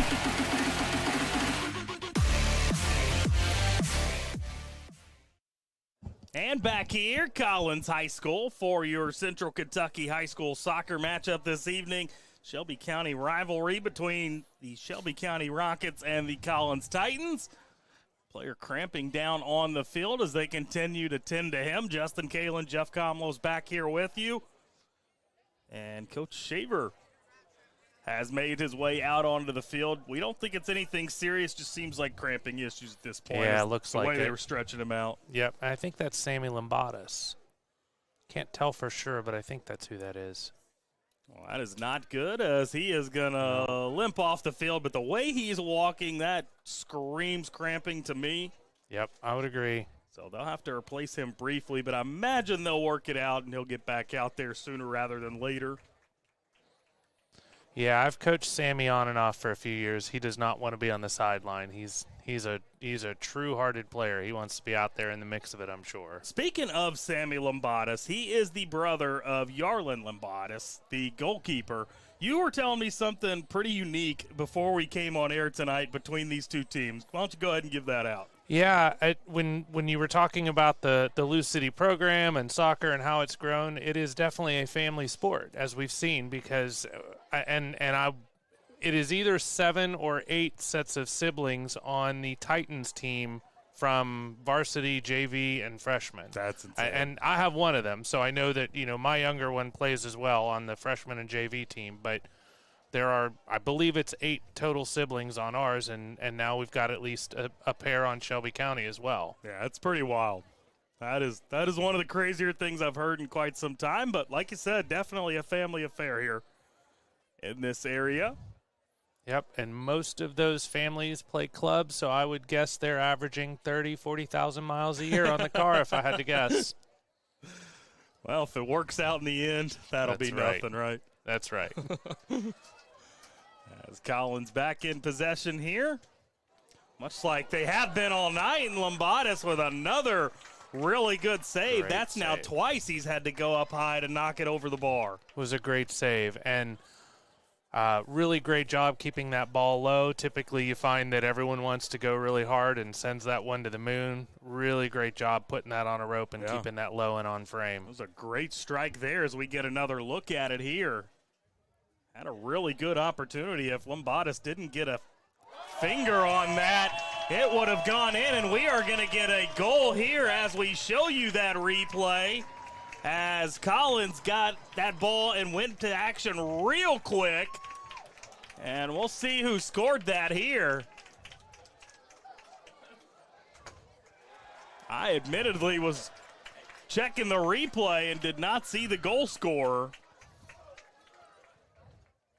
And back here, Collins High School for your Central Kentucky High School soccer matchup this evening. Shelby County rivalry between the Shelby County Rockets and the Collins Titans. Player cramping down on the field as they continue to tend to him. Justin Kalen, Jeff Comlow's back here with you. And Coach Shaver has made his way out onto the field. We don't think it's anything serious, just seems like cramping issues at this point. Yeah, it looks like the way it. they were stretching him out. Yep, I think that's Sammy Lombadas. Can't tell for sure, but I think that's who that is. Well, that is not good, as he is going to limp off the field. But the way he's walking, that screams cramping to me. Yep, I would agree. So they'll have to replace him briefly, but I imagine they'll work it out, and he'll get back out there sooner rather than later. Yeah, I've coached Sammy on and off for a few years. He does not want to be on the sideline. He's a true-hearted player. He wants to be out there in the mix of it, I'm sure. Speaking of Sammy Lombadas, he is the brother of Yarlin Lombadas, the goalkeeper. You were telling me something pretty unique before we came on air tonight between these two teams. Why don't you go ahead and give that out? Yeah, when you were talking about the Lou City program and soccer and how it's grown, it is definitely a family sport, as we've seen, because it is either 7 or 8 sets of siblings on the Titans team from varsity, JV, and freshmen. That's insane. And I have one of them, so I know that my younger one plays as well on the freshman and JV team, but there are, I believe it's 8 total siblings on ours, and now we've got at least a pair on Shelby County as well. Yeah, it's pretty wild. That is one of the crazier things I've heard in quite some time, but like you said, definitely a family affair here in this area. Yep, and most of those families play clubs, so I would guess they're averaging 30,000, 40,000 miles a year on the car if I had to guess. Well, if it works out in the end, that'll be nothing, right? That's right. As Collins back in possession here, much like they have been all night, and Lombadas with another really good save. Great That's now save. twice he's had to go up high to knock it over the bar. It was a great save, and really great job keeping that ball low. Typically you find that everyone wants to go really hard and sends that one to the moon. Really great job putting that on a rope and keeping that low and on frame. It was a great strike there as we get another look at it here. Had a really good opportunity. If Lombadas didn't get a finger on that, it would have gone in, and we are going to get a goal here as we show you that replay, as Collins got that ball and went to action real quick. And we'll see who scored that here. I admittedly was checking the replay and did not see the goal scorer.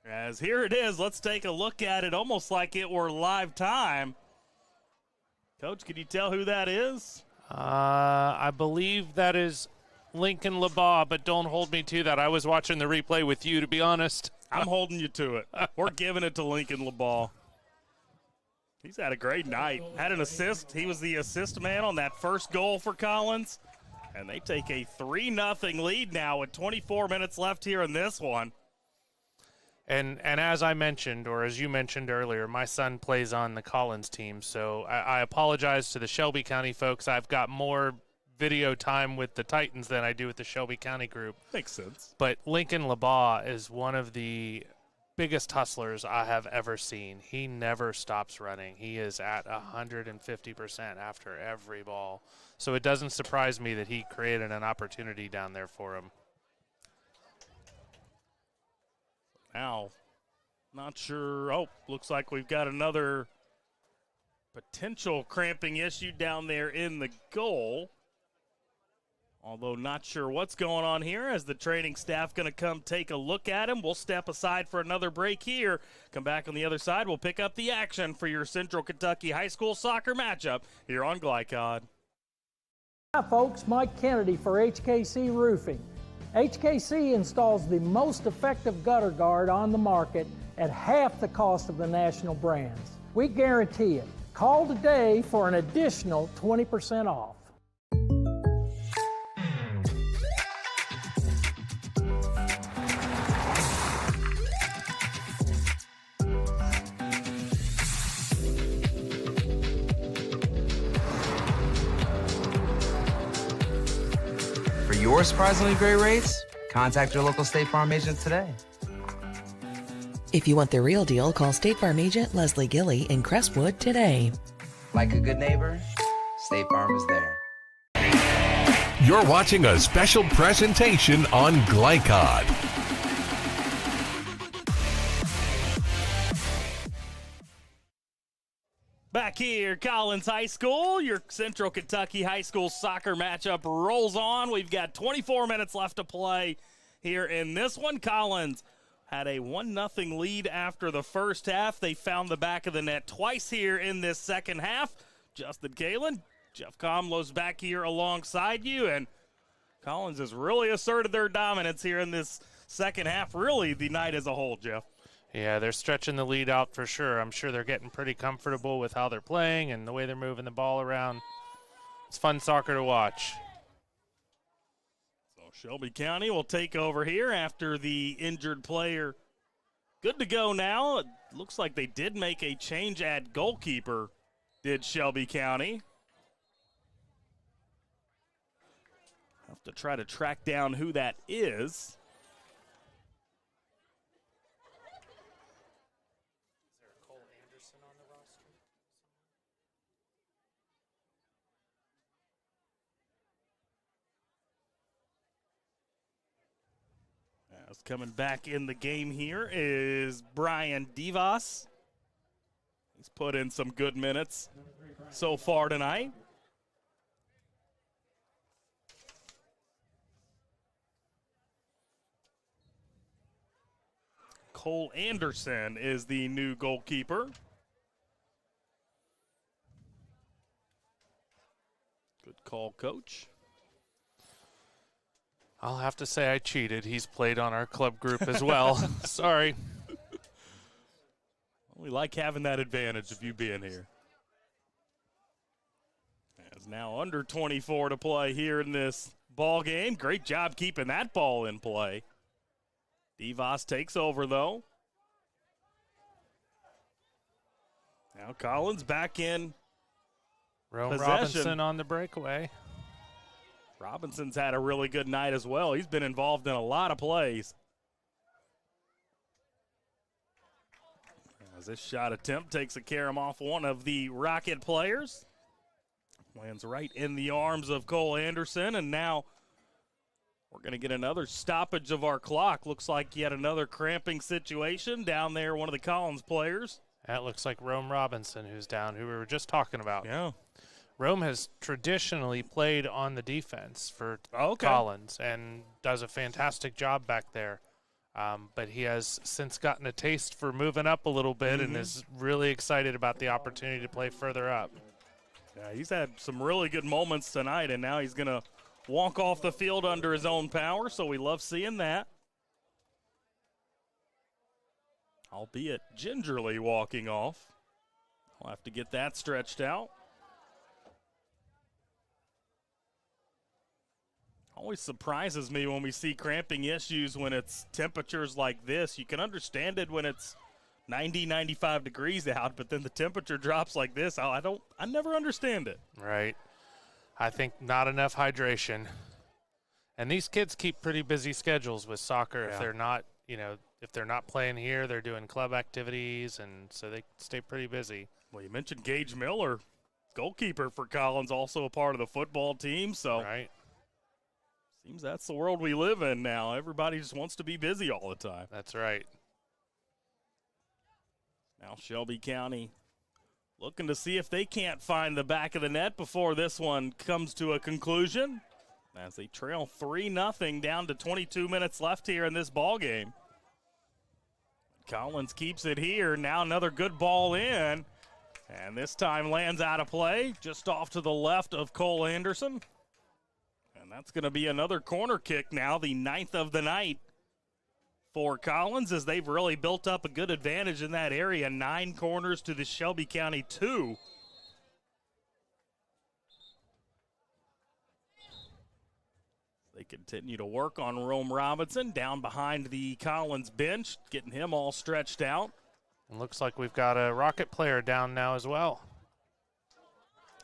As here it is, let's take a look at it almost like it were live time. Coach, can you tell who that is? I believe that is Lincoln LeBaugh, but don't hold me to that. I was watching the replay with you, to be honest. I'm holding you to it. We're giving it to Lincoln LeBaugh. He's had a great night. Had an assist. He was the assist man on that first goal for Collins. And they take a 3-0 lead now with 24 minutes left here in this one. And as I mentioned, or as you mentioned earlier, my son plays on the Collins team, so I apologize to the Shelby County folks. I've got more video time with the Titans than I do with the Shelby County group. Makes sense. But Lincoln LeBaugh is one of the biggest hustlers I have ever seen. He never stops running. He is at 150% after every ball. So it doesn't surprise me that he created an opportunity down there for him. Now, not sure. Oh, looks like we've got another potential cramping issue down there in the goal. Although not sure what's going on here, as the training staff going to come take a look at him. We'll step aside for another break here. Come back on the other side. We'll pick up the action for your Central Kentucky High School soccer matchup here on Glycod. Hi folks, Mike Kennedy for HKC Roofing. HKC installs the most effective gutter guard on the market at half the cost of the national brands. We guarantee it. Call today for an additional 20% off. For your surprisingly great rates, contact your local State Farm agent today. If you want the real deal, call State Farm agent Leslie Gilly in Crestwood today. Like a good neighbor, State Farm is there. You're watching a special presentation on Glycod. Back here, Collins High School, your Central Kentucky High School soccer matchup rolls on. We've got 24 minutes left to play here in this one. Collins had a 1-0 lead after the first half. They found the back of the net twice here in this second half. Justin Kalen, Jeff Comlow's back here alongside you, and Collins has really asserted their dominance here in this second half, really the night as a whole, Jeff. Yeah, they're stretching the lead out for sure. I'm sure they're getting pretty comfortable with how they're playing and the way they're moving the ball around. It's fun soccer to watch. So Shelby County will take over here after the injured player. Good to go now. It looks like they did make a change at goalkeeper, did Shelby County. Have to try to track down who that is. Coming back in the game here is Brian Devos. He's put in some good minutes so far tonight. Cole Anderson is the new goalkeeper. Good call, Coach. I'll have to say I cheated. He's played on our club group as well. Sorry. We like having that advantage of you being here. It's now under 24 to play here in this ball game. Great job keeping that ball in play. Devos takes over, though. Now Collins back in Rome possession. Robinson on the breakaway. Robinson's had a really good night as well. He's been involved in a lot of plays. As this shot attempt takes a carom off one of the Rocket players. Lands right in the arms of Cole Anderson, and now We're going to get another stoppage of our clock. Looks like yet another cramping situation down there, one of the Collins players. That looks like Rome Robinson, who's down, who we were just talking about. Yeah. Rome has traditionally played on the defense for Collins and does a fantastic job back there. But he has since gotten a taste for moving up a little bit and is really excited about the opportunity to play further up. Yeah, he's had some really good moments tonight, and now he's going to walk off the field under his own power, so we love seeing that. Albeit gingerly walking off. I'll have to get that stretched out. Always surprises me when we see cramping issues when it's temperatures like this. You can understand it when it's 90, 95 degrees out, but then the temperature drops like this. I never understand it. Right. I think not enough hydration. And these kids keep pretty busy schedules with soccer. Yeah. If they're not, if they're not playing here, they're doing club activities, and so they stay pretty busy. Well, you mentioned Gage Miller, goalkeeper for Collins, also a part of the football team, so right. Seems that's the world we live in now. Everybody just wants to be busy all the time. That's right. Now Shelby County looking to see if they can't find the back of the net before this one comes to a conclusion, as they trail 3-0 down to 22 minutes left here in this ball game. Collins keeps it here. Now another good ball in, and this time lands out of play just off to the left of Cole Anderson. And that's going to be another corner kick now, the 9th of the night for Collins, as they've really built up a good advantage in that area. 9 corners to the Shelby County 2. They continue to work on Rome Robinson down behind the Collins bench, getting him all stretched out. And looks like we've got a Rocket player down now as well.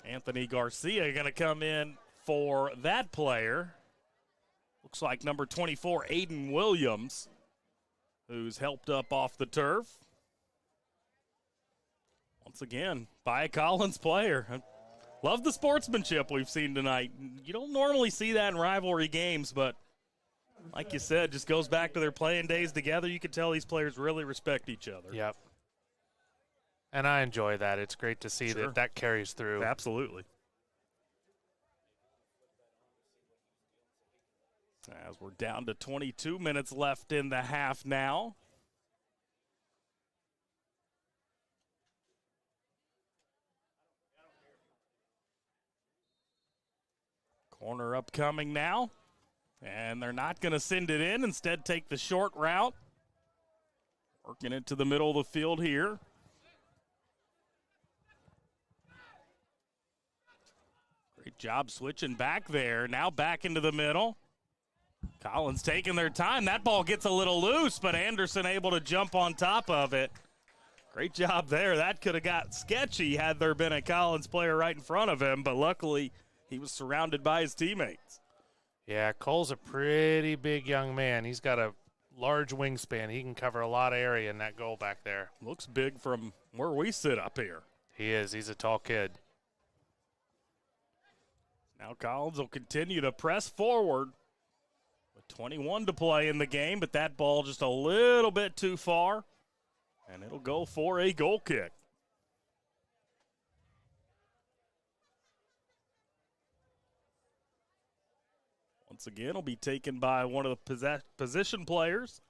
Anthony Garcia going to come in for that player. Looks like number 24, Aiden Williams, who's helped up off the turf. Once again, by a Collins player. Love the sportsmanship we've seen tonight. You don't normally see that in rivalry games, but like you said, just goes back to their playing days together. You can tell these players really respect each other. Yep. And I enjoy that. It's great to see that carries through. Absolutely. As we're down to 22 minutes left in the half now. Corner upcoming now. And they're not going to send it in. Instead, take the short route. Working it to the middle of the field here. Great job switching back there. Now back into the middle. Collins taking their time. That ball gets a little loose, but Anderson able to jump on top of it. Great job there. That could have got sketchy had there been a Collins player right in front of him, but luckily he was surrounded by his teammates. Yeah, Cole's a pretty big young man. He's got a large wingspan. He can cover a lot of area in that goal back there. Looks big from where we sit up here. He is. He's a tall kid. Now Collins will continue to press forward. 21 to play in the game, but that ball just a little bit too far, and it'll go for a goal kick. Once again, it'll be taken by one of the position players.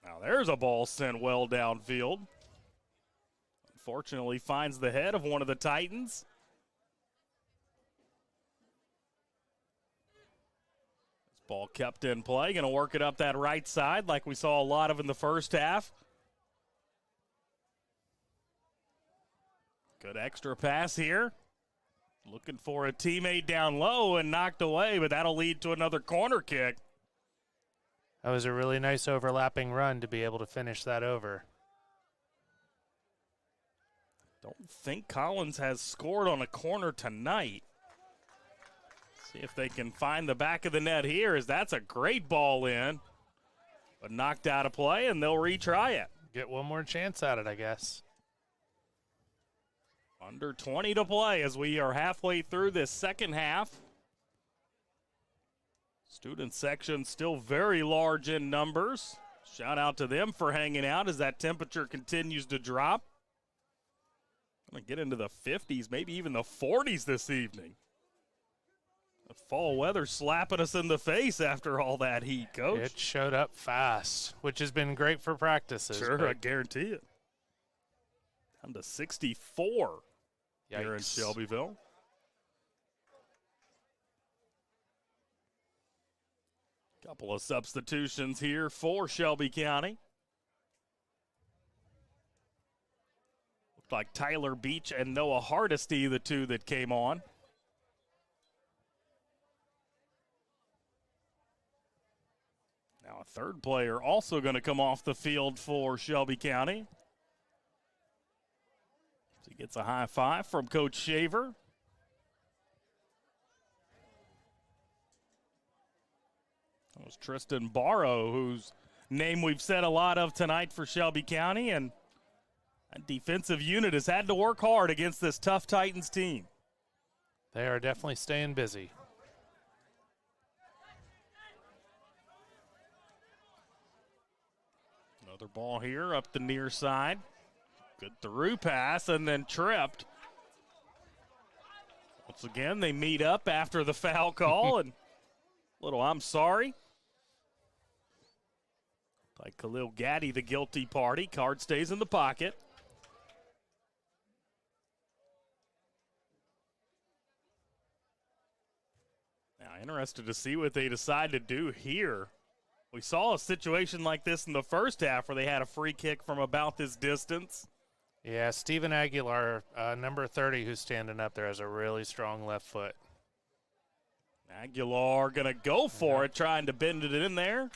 Now there's a ball sent well downfield. Unfortunately, finds the head of one of the Titans. This ball kept in play. Going to work it up that right side like we saw a lot of in the first half. Good extra pass here. Looking for a teammate down low and knocked away, but that'll lead to another corner kick. That was a really nice overlapping run to be able to finish that over. Don't think Collins has scored on a corner tonight. See if they can find the back of the net here, as that's a great ball in, but knocked out of play, and they'll retry it. Get one more chance at it, I guess. Under 20 to play as we are halfway through this second half. Student section still very large in numbers. Shout out to them for hanging out as that temperature continues to drop. Going to get into the 50s, maybe even the 40s this evening. The fall weather slapping us in the face after all that heat, Coach. It showed up fast, which has been great for practices. Sure, I guarantee it. Down to 64 here in Shelbyville. Couple of substitutions here for Shelby County. Looked like Tyler Beach and Noah Hardesty, the two that came on. Now a third player also going to come off the field for Shelby County. So he gets a high five from Coach Shaver. That was Tristan Barrow, whose name we've said a lot of tonight for Shelby County, and that defensive unit has had to work hard against this tough Titans team. They are definitely staying busy. Another ball here up the near side. Good through pass and then tripped. Once again, they meet up after the foul call and little I'm sorry. Like Khalil Gaddy, the guilty party. Card stays in the pocket. Now, interested to see what they decide to do here. We saw a situation like this in the first half where they had a free kick from about this distance. Yeah, Steven Aguilar, number 30, who's standing up there, has a really strong left foot. Aguilar going to go for it, trying to bend it in there,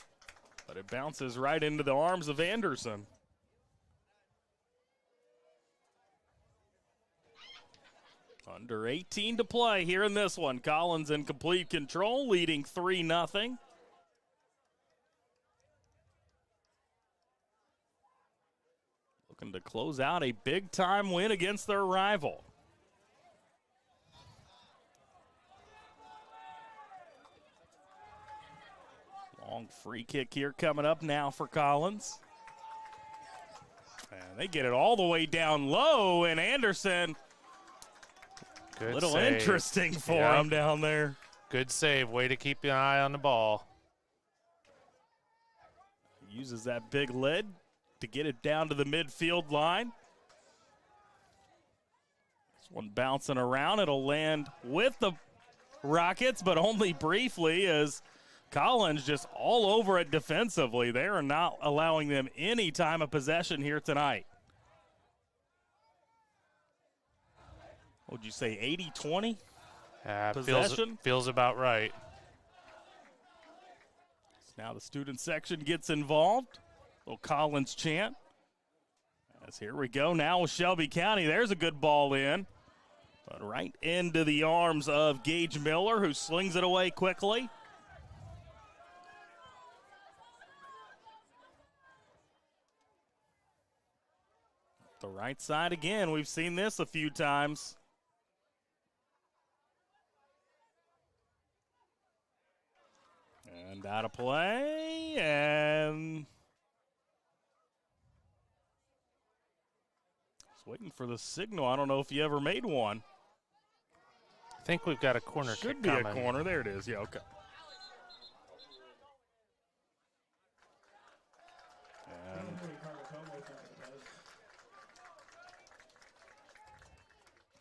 but it bounces right into the arms of Anderson. Under 18 to play here in this one. Collins in complete control, leading 3-0. Looking to close out a big-time win against their rival. Long free kick here coming up now for Collins. And they get it all the way down low, and Anderson, Good little save. interesting for him down there. Good save. Way to keep an eye on the ball. Uses that big lid to get it down to the midfield line. This one bouncing around. It'll land with the Rockets, but only briefly as Collins just all over it defensively. They are not allowing them any time of possession here tonight. What would you say, 80-20 possession? Feels about right. So now the student section gets involved. Little Collins chant. As here we go now with Shelby County. There's a good ball in. But right into the arms of Gage Miller, who slings it away quickly. The right side again. We've seen this a few times. And out of play, and just waiting for the signal. I don't know if you ever made one. I think we've got a corner kick Should be coming. a corner. There it is. Yeah, okay. And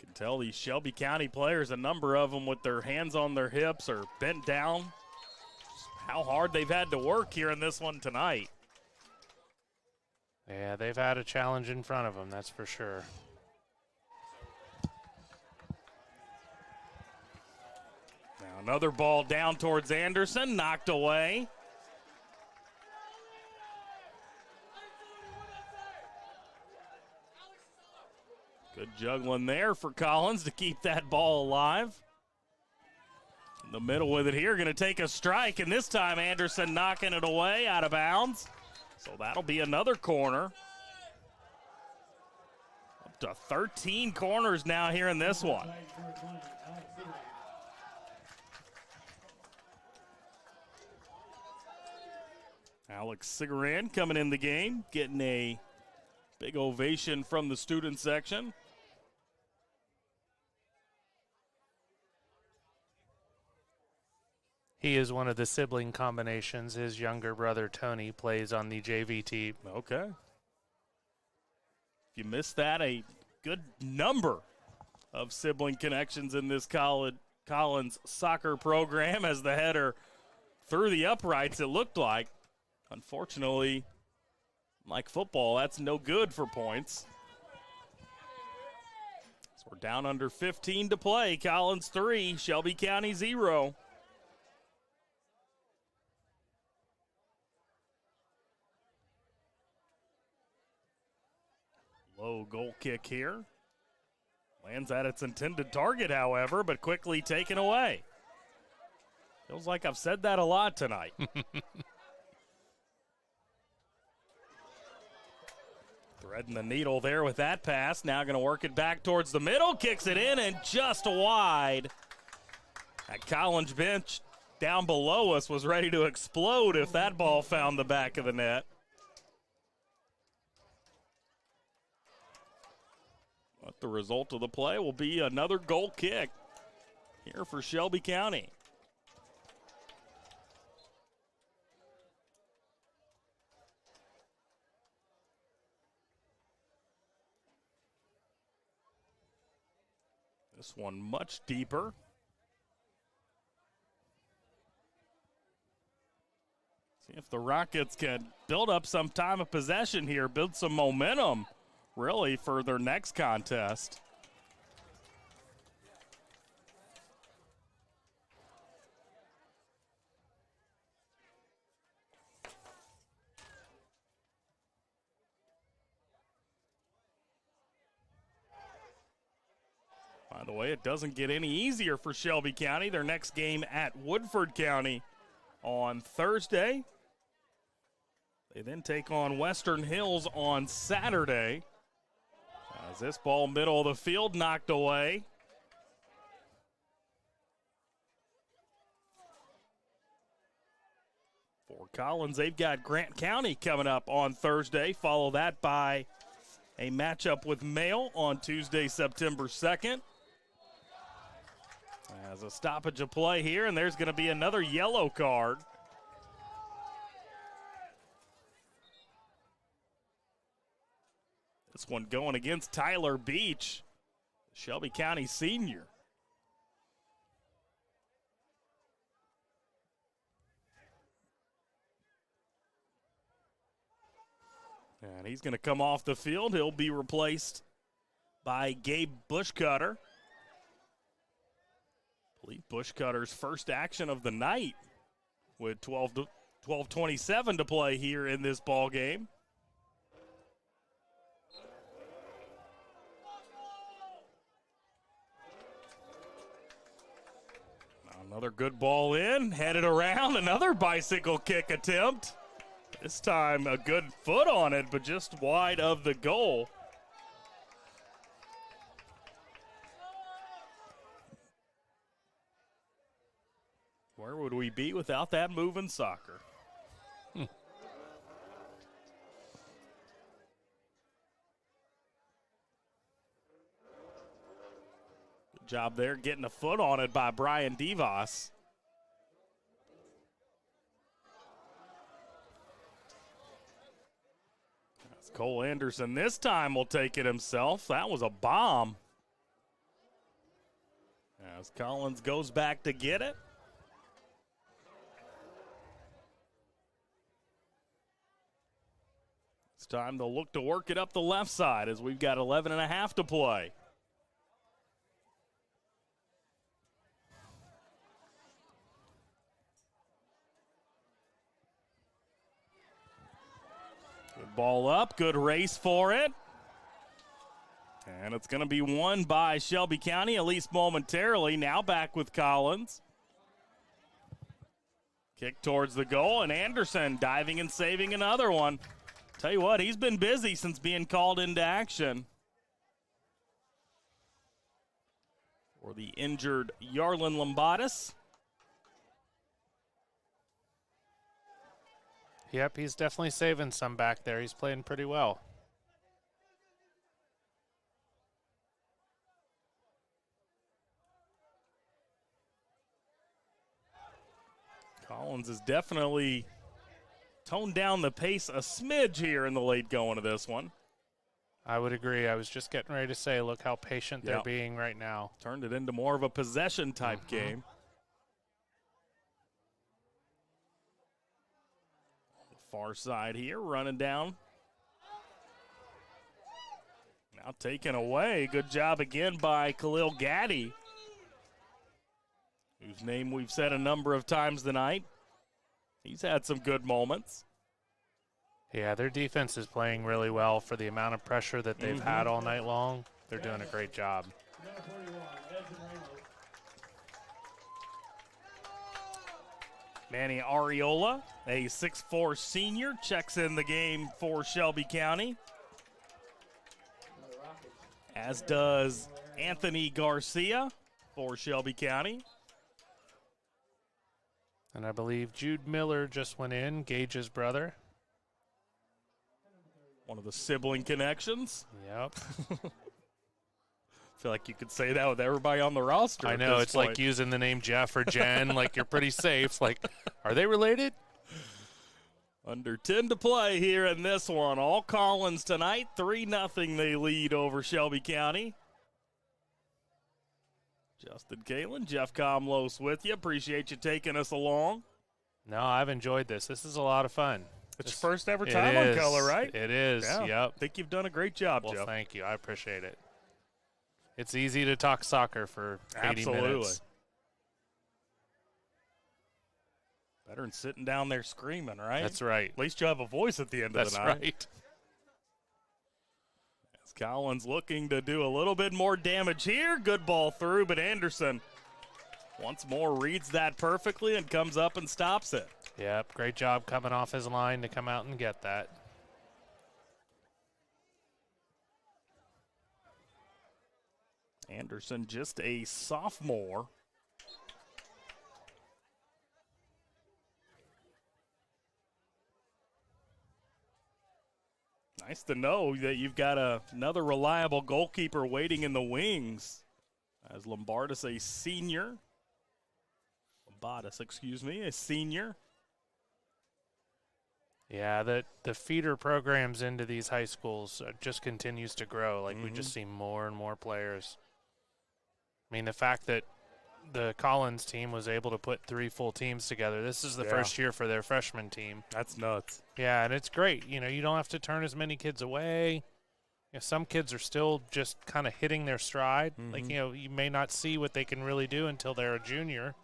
you can tell these Shelby County players, a number of them with their hands on their hips or bent down. How hard they've had to work here in this one tonight. Yeah, they've had a challenge in front of them, that's for sure. Now another ball down towards Anderson, knocked away. Good juggling there for Collins to keep that ball alive. In the middle with it here, going to take a strike, and this time Anderson knocking it away out of bounds. So that'll be another corner. Up Up to 13 corners now here in this one. Alex Cigaran coming in the game, getting a big ovation from the student section. He is one of the sibling combinations. His younger brother, Tony, plays on the JV team. Okay. If you missed that, a good number of sibling connections in this Collins soccer program as the header through the uprights, it looked like. Unfortunately, like football, that's no good for points. So we're down under 15 to play. Collins 3, Shelby County 0. Low goal kick here. Lands at its intended target, however, but quickly taken away. Feels like I've said that a lot tonight. Threading the needle there with that pass. Now going to work it back towards the middle. Kicks it in and just wide. That Collins bench down below us was ready to explode if that ball found the back of the net. But the result of the play will be another goal kick here for Shelby County. This one much deeper. See if the Rockets can build up some time of possession here, build some momentum, really, for their next contest. By the way, it doesn't get any easier for Shelby County. Their next game at Woodford County on Thursday. They then take on Western Hills on Saturday. As this ball middle of the field knocked away. For Collins, they've got Grant County coming up on Thursday. Follow that by a matchup with Mail on Tuesday, September 2nd. As a stoppage of play here, and there's going to be another yellow card. This one going against Tyler Beach, Shelby County senior. And he's going to come off the field. He'll be replaced by Gabe Bushcutter. I believe Bushcutter's first action of the night with 12:27 to play here in this ball game. Another good ball in, headed around, another bicycle kick attempt. This time a good foot on it, but just wide of the goal. Where would we be without that move in soccer? Good job there getting a foot on it by Brian Devos. As Cole Anderson this time will take it himself. That was a bomb. As Collins goes back to get it. It's time to look to work it up the left side as we've got 11.5 to play. Good ball up, good race for it. And it's going to be won by Shelby County, at least momentarily. Now back with Collins. Kick towards the goal, and Anderson diving and saving another one. Tell you what, he's been busy since being called into action. for the injured Yarlin Lombatis. Yep, he's definitely saving some back there. He's playing pretty well. Collins has definitely toned down the pace a smidge here in the late going of this one. I would agree. I was just getting ready to say, look how patient they're being right now. Turned it into more of a possession type game. On the far side here, running down. Now taken away. Good job again by Khalil Gaddy, whose name we've said a number of times tonight. He's had some good moments. Yeah, their defense is playing really well for the amount of pressure that they've had all night long. They're doing a great job. Manny Ariola, a 6'4 senior, checks in the game for Shelby County. As does Anthony Garcia for Shelby County. And I believe Jude Miller just went in, Gage's brother. One of the sibling connections. Yep. Feel like you could say that with everybody on the roster. I know, it's like using the name Jeff or Jen, like you're pretty safe. Like, are they related? Under 10 to play here in this one. All Collins tonight, 3-0 they lead over Shelby County. Justin Kalen, Jeff Comlos with you. Appreciate you taking us along. No, I've enjoyed this. This is a lot of fun. It's your first ever time on Color, right? It is, yep. I think you've done a great job, Well, Jeff. thank you. I appreciate it. It's easy to talk soccer for 80 minutes. Better than sitting down there screaming, right? That's right. At least you have a voice at the end of the night. That's right. As Collins looking to do a little bit more damage here. Good ball through, but Anderson once more reads that perfectly and comes up and stops it. Yep, great job coming off his line to come out and get that. Anderson, just a sophomore. Nice to know that you've got another reliable goalkeeper waiting in the wings. As Lombatis, a senior. Lombatis, excuse me, a senior. Yeah, the feeder programs into these high schools just continues to grow. Like, we just see more and more players. I mean, the fact that the Collins team was able to put 3 full teams together. This is the first year for their freshman team. That's nuts. Yeah, and it's great. You know, you don't have to turn as many kids away. You know, some kids are still just kind of hitting their stride. Like, you know, you may not see what they can really do until they're a junior.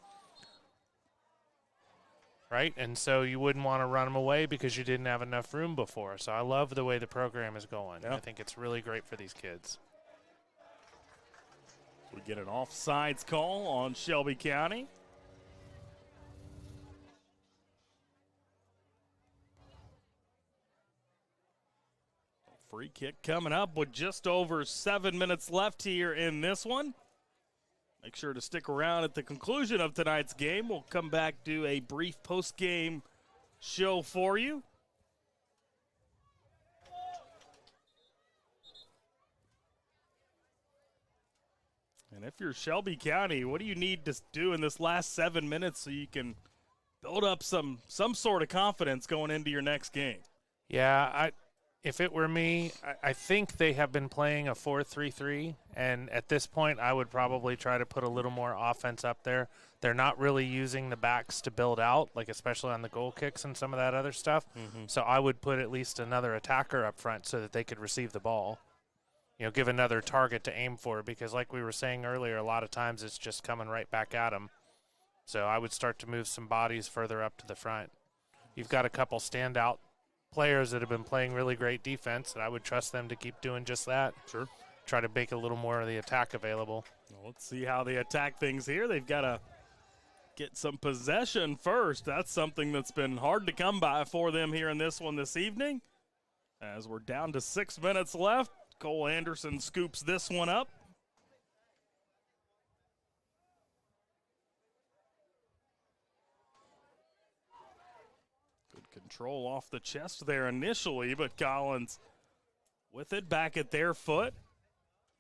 Right? And so you wouldn't want to run them away because you didn't have enough room before. So I love the way the program is going. I think it's really great for these kids. We get an offsides call on Shelby County. Free kick coming up with just over 7 minutes left here in this one. Make sure to stick around at the conclusion of tonight's game. We'll come back, do a brief post-game show for you. And if you're Shelby County, what do you need to do in this last 7 minutes so you can build up some sort of confidence going into your next game? Yeah, if it were me, I think they have been playing a 4-3-3, and at this point I would probably try to put a little more offense up there. They're not really using the backs to build out, like especially on the goal kicks and some of that other stuff. So I would put at least another attacker up front so that they could receive the ball. You know, give another target to aim for, because like we were saying earlier, a lot of times it's just coming right back at them. So I would start to move some bodies further up to the front. You've got a couple standout players that have been playing really great defense, and I would trust them to keep doing just that. Sure. Try to make a little more of the attack available. Well, let's see how they attack things here. They've got to get some possession first. That's something that's been hard to come by for them here in this one this evening. As we're down to 6 minutes left, Cole Anderson scoops this one up. Control off the chest there initially, but Collins with it back at their foot,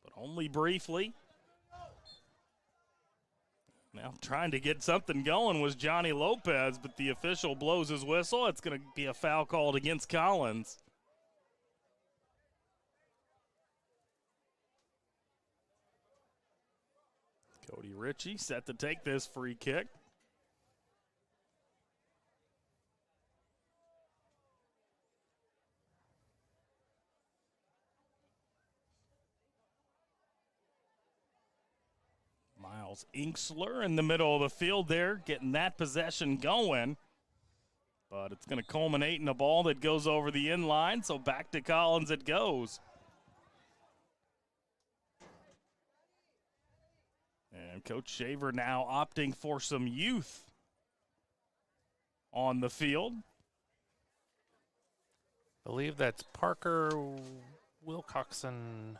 but only briefly. Now trying to get something going was Johnny Lopez, but the official blows his whistle. It's going to be a foul called against Collins. Cody Ritchie set to take this free kick. Miles Inksler in the middle of the field there, getting that possession going. But it's going to culminate in a ball that goes over the end line, so back to Collins it goes. And Coach Shaver now opting for some youth on the field. I believe that's Parker Wilcoxon.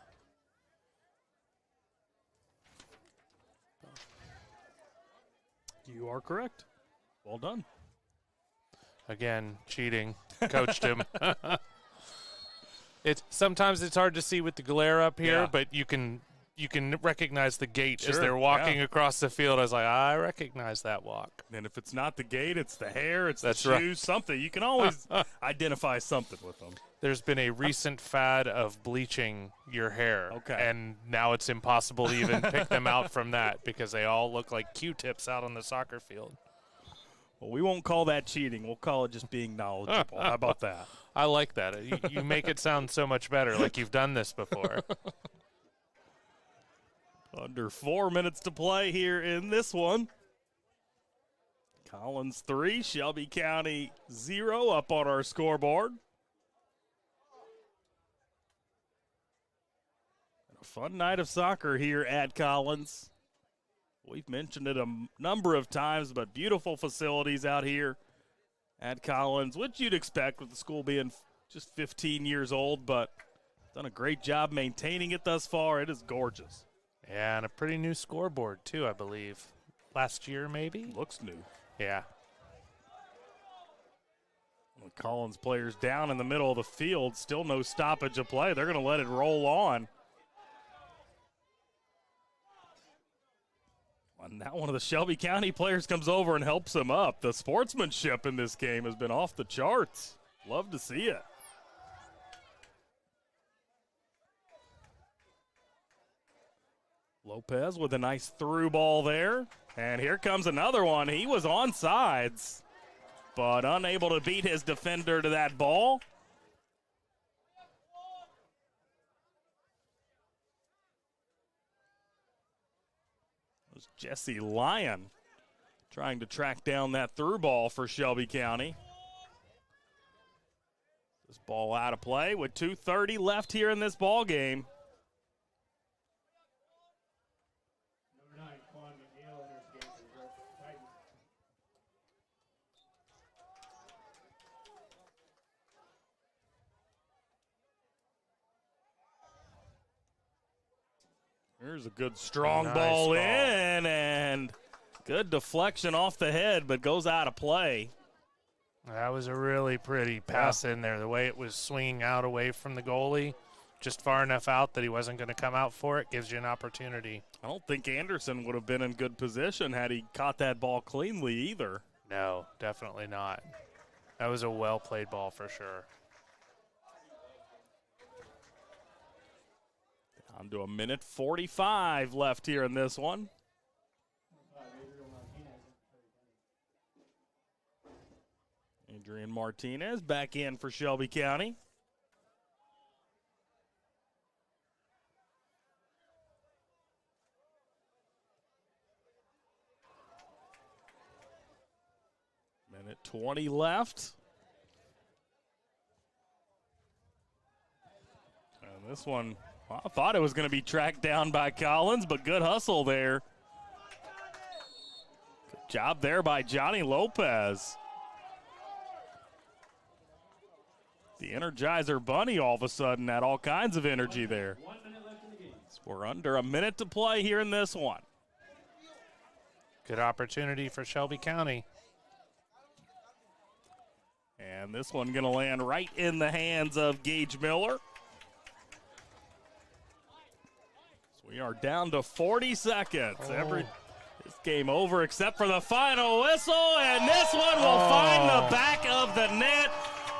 You are correct. Well done. Again, cheating. Coached him. Sometimes it's hard to see with the glare up here, Yeah. but you can recognize the gait as Sure, they're walking yeah. across the field. I was like, I recognize that walk. And if it's not the gait, it's the hair, it's That's the right. shoes, something. You can always identify something with them. There's been a recent fad of bleaching your hair. Okay. And now it's impossible to even pick them out from that because they all look like Q-tips out on the soccer field. Well, we won't call that cheating. We'll call it just being knowledgeable. How about that? I like that. You make it sound so much better, like you've done this before. Under 4 minutes to play here in this one. Collins 3, Shelby County 0 up on our scoreboard. A fun night of soccer here at Collins. We've mentioned it a number of times, but beautiful facilities out here at Collins, which you'd expect with the school being just 15 years old, but done a great job maintaining it thus far. It is gorgeous. Yeah, and a pretty new scoreboard, too, I believe. Last year, maybe? Looks new. Yeah. With Collins players down in the middle of the field, still no stoppage of play. They're going to let it roll on. And now one of the Shelby County players comes over and helps him up. The sportsmanship in this game has been off the charts. Love to see it. Lopez with a nice through ball there. And here comes another one. He was onsides, but unable to beat his defender to that ball. It was Jesse Lyon trying to track down that through ball for Shelby County. This ball out of play with 2:30 left here in this ball game. Here's a good strong ball in, and good deflection off the head, but goes out of play. That was a really pretty pass in there. The way it was swinging out away from the goalie, just far enough out that he wasn't going to come out for it, gives you an opportunity. I don't think Anderson would have been in good position had he caught that ball cleanly either. No, definitely not. That was a well-played ball for sure. Down to 1:45 left here in this one. Adrian Martinez back in for Shelby County. Minute 20 left. And this one, I thought it was going to be tracked down by Collins, but good hustle there. Good job there by Johnny Lopez. The Energizer Bunny all of a sudden had all kinds of energy there. 1 minute left in the game. So we're under a minute to play here in this one. Good opportunity for Shelby County. And And this one going to land right in the hands of Gage Miller. So we are down to 40 seconds. This game over except for the final whistle, and this one will find the back of the net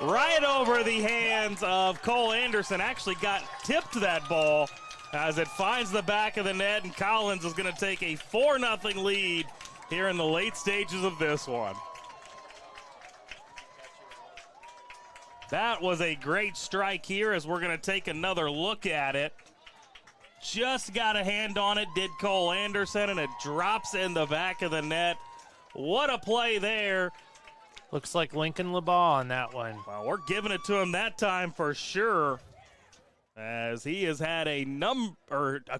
right over the hands of Cole Anderson. Actually got tipped that ball as it finds the back of the net, and Collins is going to take a 4-0 lead here in the late stages of this one. That was a great strike here as we're going to take another look at it. Just got a hand on it, did Cole Anderson, and it drops in the back of the net. What a play there. Looks like Lincoln LeBaugh on that one. Well, we're giving it to him that time for sure, as he has had a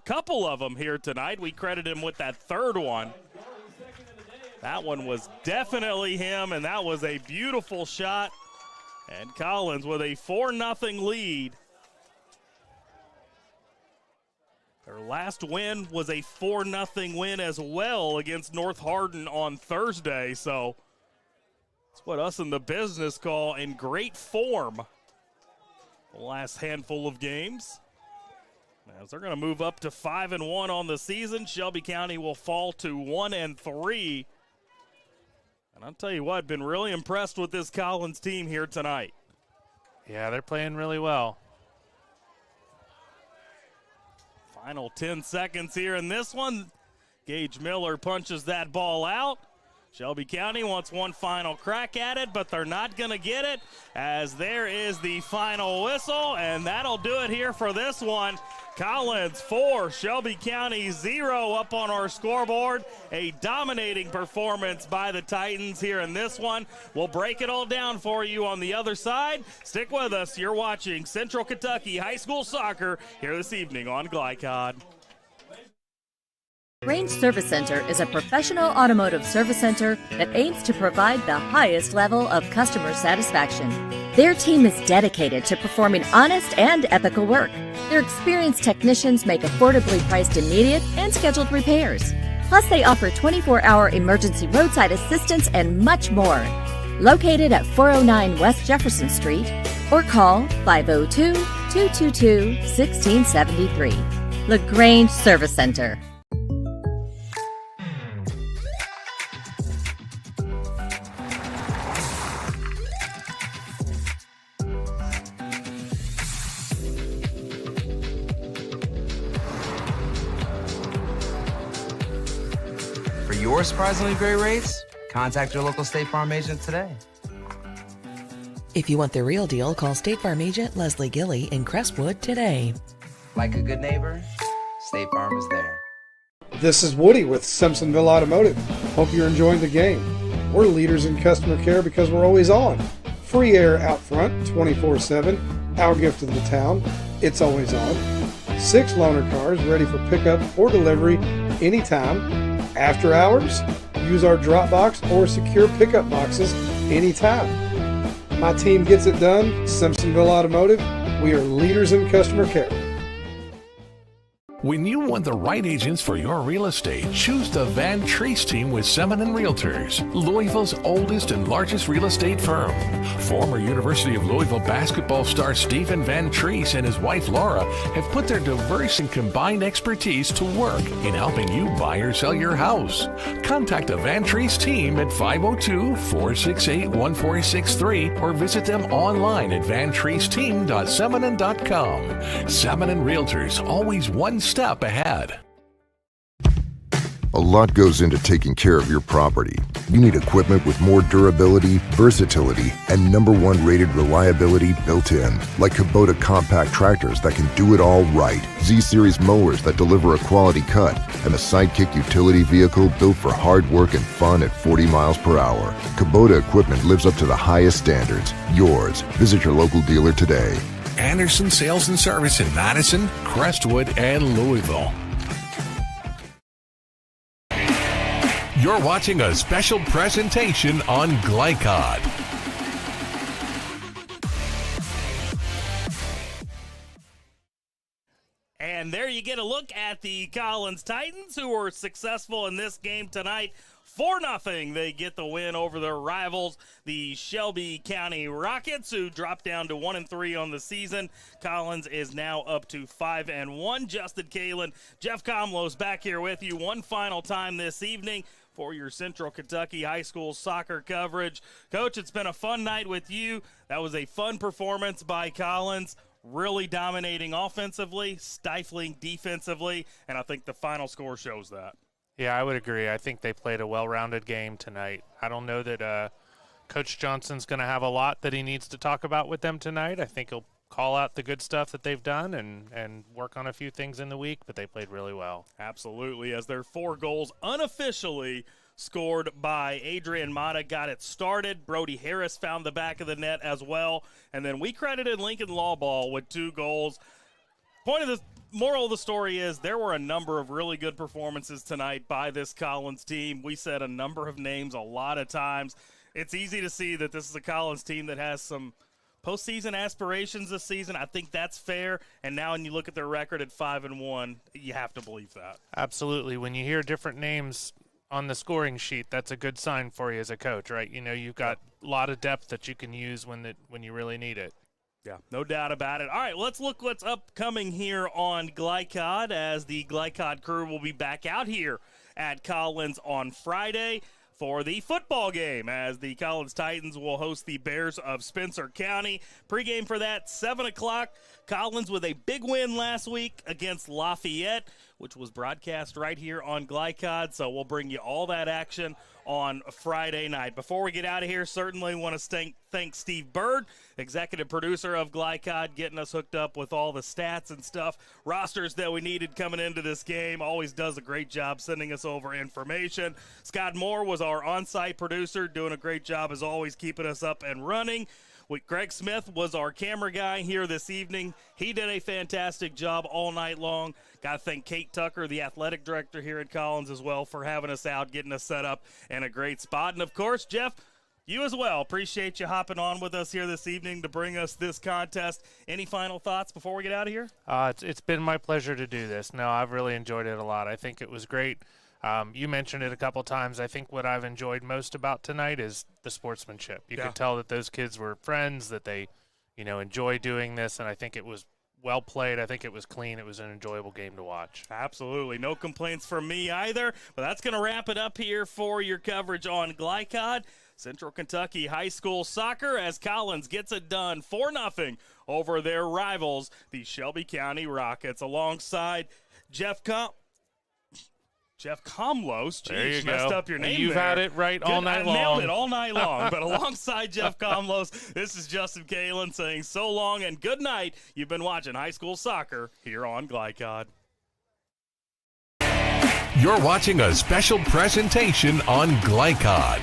couple of them here tonight. We credit him with that third one. That one was definitely him, and that was a beautiful shot. And Collins with a 4-0 lead. Their last win was a 4-0 win as well against North Hardin on Thursday. So that's what us in the business call in great form the last handful of games. As they're going to move up to 5-1 on the season, Shelby County will fall to 1-3. And I'll tell you what, been really impressed with this Collins team here tonight. Yeah, they're playing really well. Final 10 seconds here in this one. Gage Miller punches that ball out. Shelby County wants one final crack at it, but they're not going to get it, as there is the final whistle, and that'll do it here for this one. Collins 4, Shelby County 0 up on our scoreboard. A dominating performance by the Titans here in this one. We'll break it all down for you on the other side. Stick with us. You're watching Central Kentucky High School Soccer here this evening on Glycod. Range Service Center is a professional automotive service center that aims to provide the highest level of customer satisfaction. Their team is dedicated to performing honest and ethical work. Their experienced technicians make affordably priced immediate and scheduled repairs. Plus, they offer 24-hour emergency roadside assistance and much more. Located at 409 West Jefferson Street, or call 502-222-1673. LaGrange Service Center. For your surprisingly great rates, contact your local State Farm agent today. If you want the real deal, call State Farm agent Leslie Gilly in Crestwood today. Like a good neighbor, State Farm is there. This is Woody with Simpsonville Automotive. Hope you're enjoying the game. We're leaders in customer care because we're always on. Free air out front, 24/7. Our gift to the town, it's always on. 6 loaner cars ready for pickup or delivery anytime. After hours, use our drop box or secure pickup boxes anytime. My team gets it done. Simpsonville Automotive. We are leaders in customer care. When you want the right agents for your real estate, choose the Van Treese team with Semin Realtors, Louisville's oldest and largest real estate firm. Former University of Louisville basketball star Stephen Van Treese and his wife Laura have put their diverse and combined expertise to work in helping you buy or sell your house. Contact the Van Treese team at 502-468-1463 or visit them online at vantreeseteam.seminin.com. Seminin Realtors, always one step ahead. A lot goes into taking care of your property. You need equipment with more durability, versatility, and #1 rated reliability built in, like Kubota compact tractors that can do it all right, Z-Series mowers that deliver a quality cut, and a Sidekick utility vehicle built for hard work and fun at 40 miles per hour. Kubota equipment lives up to the highest standards. Yours. Visit your local dealer today. Anderson Sales and Service in Madison, Crestwood, and Louisville. You're watching a special presentation on Glycod. And And there you get a look at the Collins Titans, who were successful in this game tonight. 4-0. They get the win over their rivals, the Shelby County Rockets, who dropped down to 1-3 on the season. Collins is now up to 5-1. Justin Kalen, Jeff Comlos back here with you one final time this evening for your Central Kentucky High School soccer coverage. Coach, it's been a fun night with you. That was a fun performance by Collins. Really dominating offensively, stifling defensively, and I think the final score shows that. Yeah, I would agree. I think they played a well-rounded game tonight. I don't know that Coach Johnson's going to have a lot that he needs to talk about with them tonight. I think he'll call out the good stuff that they've done and work on a few things in the week, but they played really well. Absolutely, as their 4 goals unofficially scored by Adrian Mata got it started. Brody Harris found the back of the net as well, and then we credited Lincoln Lawball with 2 goals. Moral of the story is there were a number of really good performances tonight by this Collins team. We said a number of names a lot of times. It's easy to see that this is a Collins team that has some postseason aspirations this season. I think that's fair. And now when you look at their record at 5-1, you have to believe that. Absolutely. When you hear different names on the scoring sheet, that's a good sign for you as a coach, right? You know, you've got a lot of depth that you can use when you really need it. Yeah, no doubt about it. All right, let's look what's upcoming here on Glycod, as the Glycod crew will be back out here at Collins on Friday for the football game, as the Collins Titans will host the Bears of Spencer County. Pregame for that, 7 o'clock. Collins with a big win last week against Lafayette, which was broadcast right here on Glycod, so we'll bring you all that action on Friday night. Before we get out of here, certainly want to thank Steve Bird, executive producer of Glycod, getting us hooked up with all the stats and stuff, rosters that we needed coming into this game. Always does a great job sending us over information. Scott Moore was our on-site producer, doing a great job as always, keeping us up and running. Greg Smith was our camera guy here this evening. He did a fantastic job all night long. Got to thank Kate Tucker, the athletic director here at Collins as well, for having us out, getting us set up in a great spot. And, of course, Jeff, you as well. Appreciate you hopping on with us here this evening to bring us this contest. Any final thoughts before we get out of here? It's been my pleasure to do this. No, I've really enjoyed it a lot. I think it was great. You mentioned it a couple times. I think what I've enjoyed most about tonight is the sportsmanship. You could tell that those kids were friends, that they, enjoy doing this, and I think it was well played. I think it was clean. It was an enjoyable game to watch. Absolutely. No complaints from me either. But that's going to wrap it up here for your coverage on Glycod. Central Kentucky High School Soccer, as Collins gets it done 4-0 over their rivals, the Shelby County Rockets, alongside Jeff Comlos. Jeez, messed up your name. You've there. had it right all night long. I nailed it all night long. But alongside Jeff Comlos, this is Justin Kalen saying so long and good night. You've been watching High School Soccer here on Glycod. You're watching a special presentation on Glycod.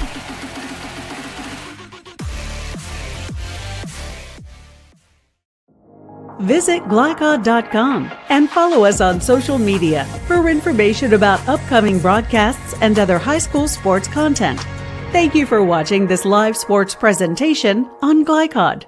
Visit glycod.com and follow us on social media for information about upcoming broadcasts and other high school sports content. Thank you for watching this live sports presentation on Glycod.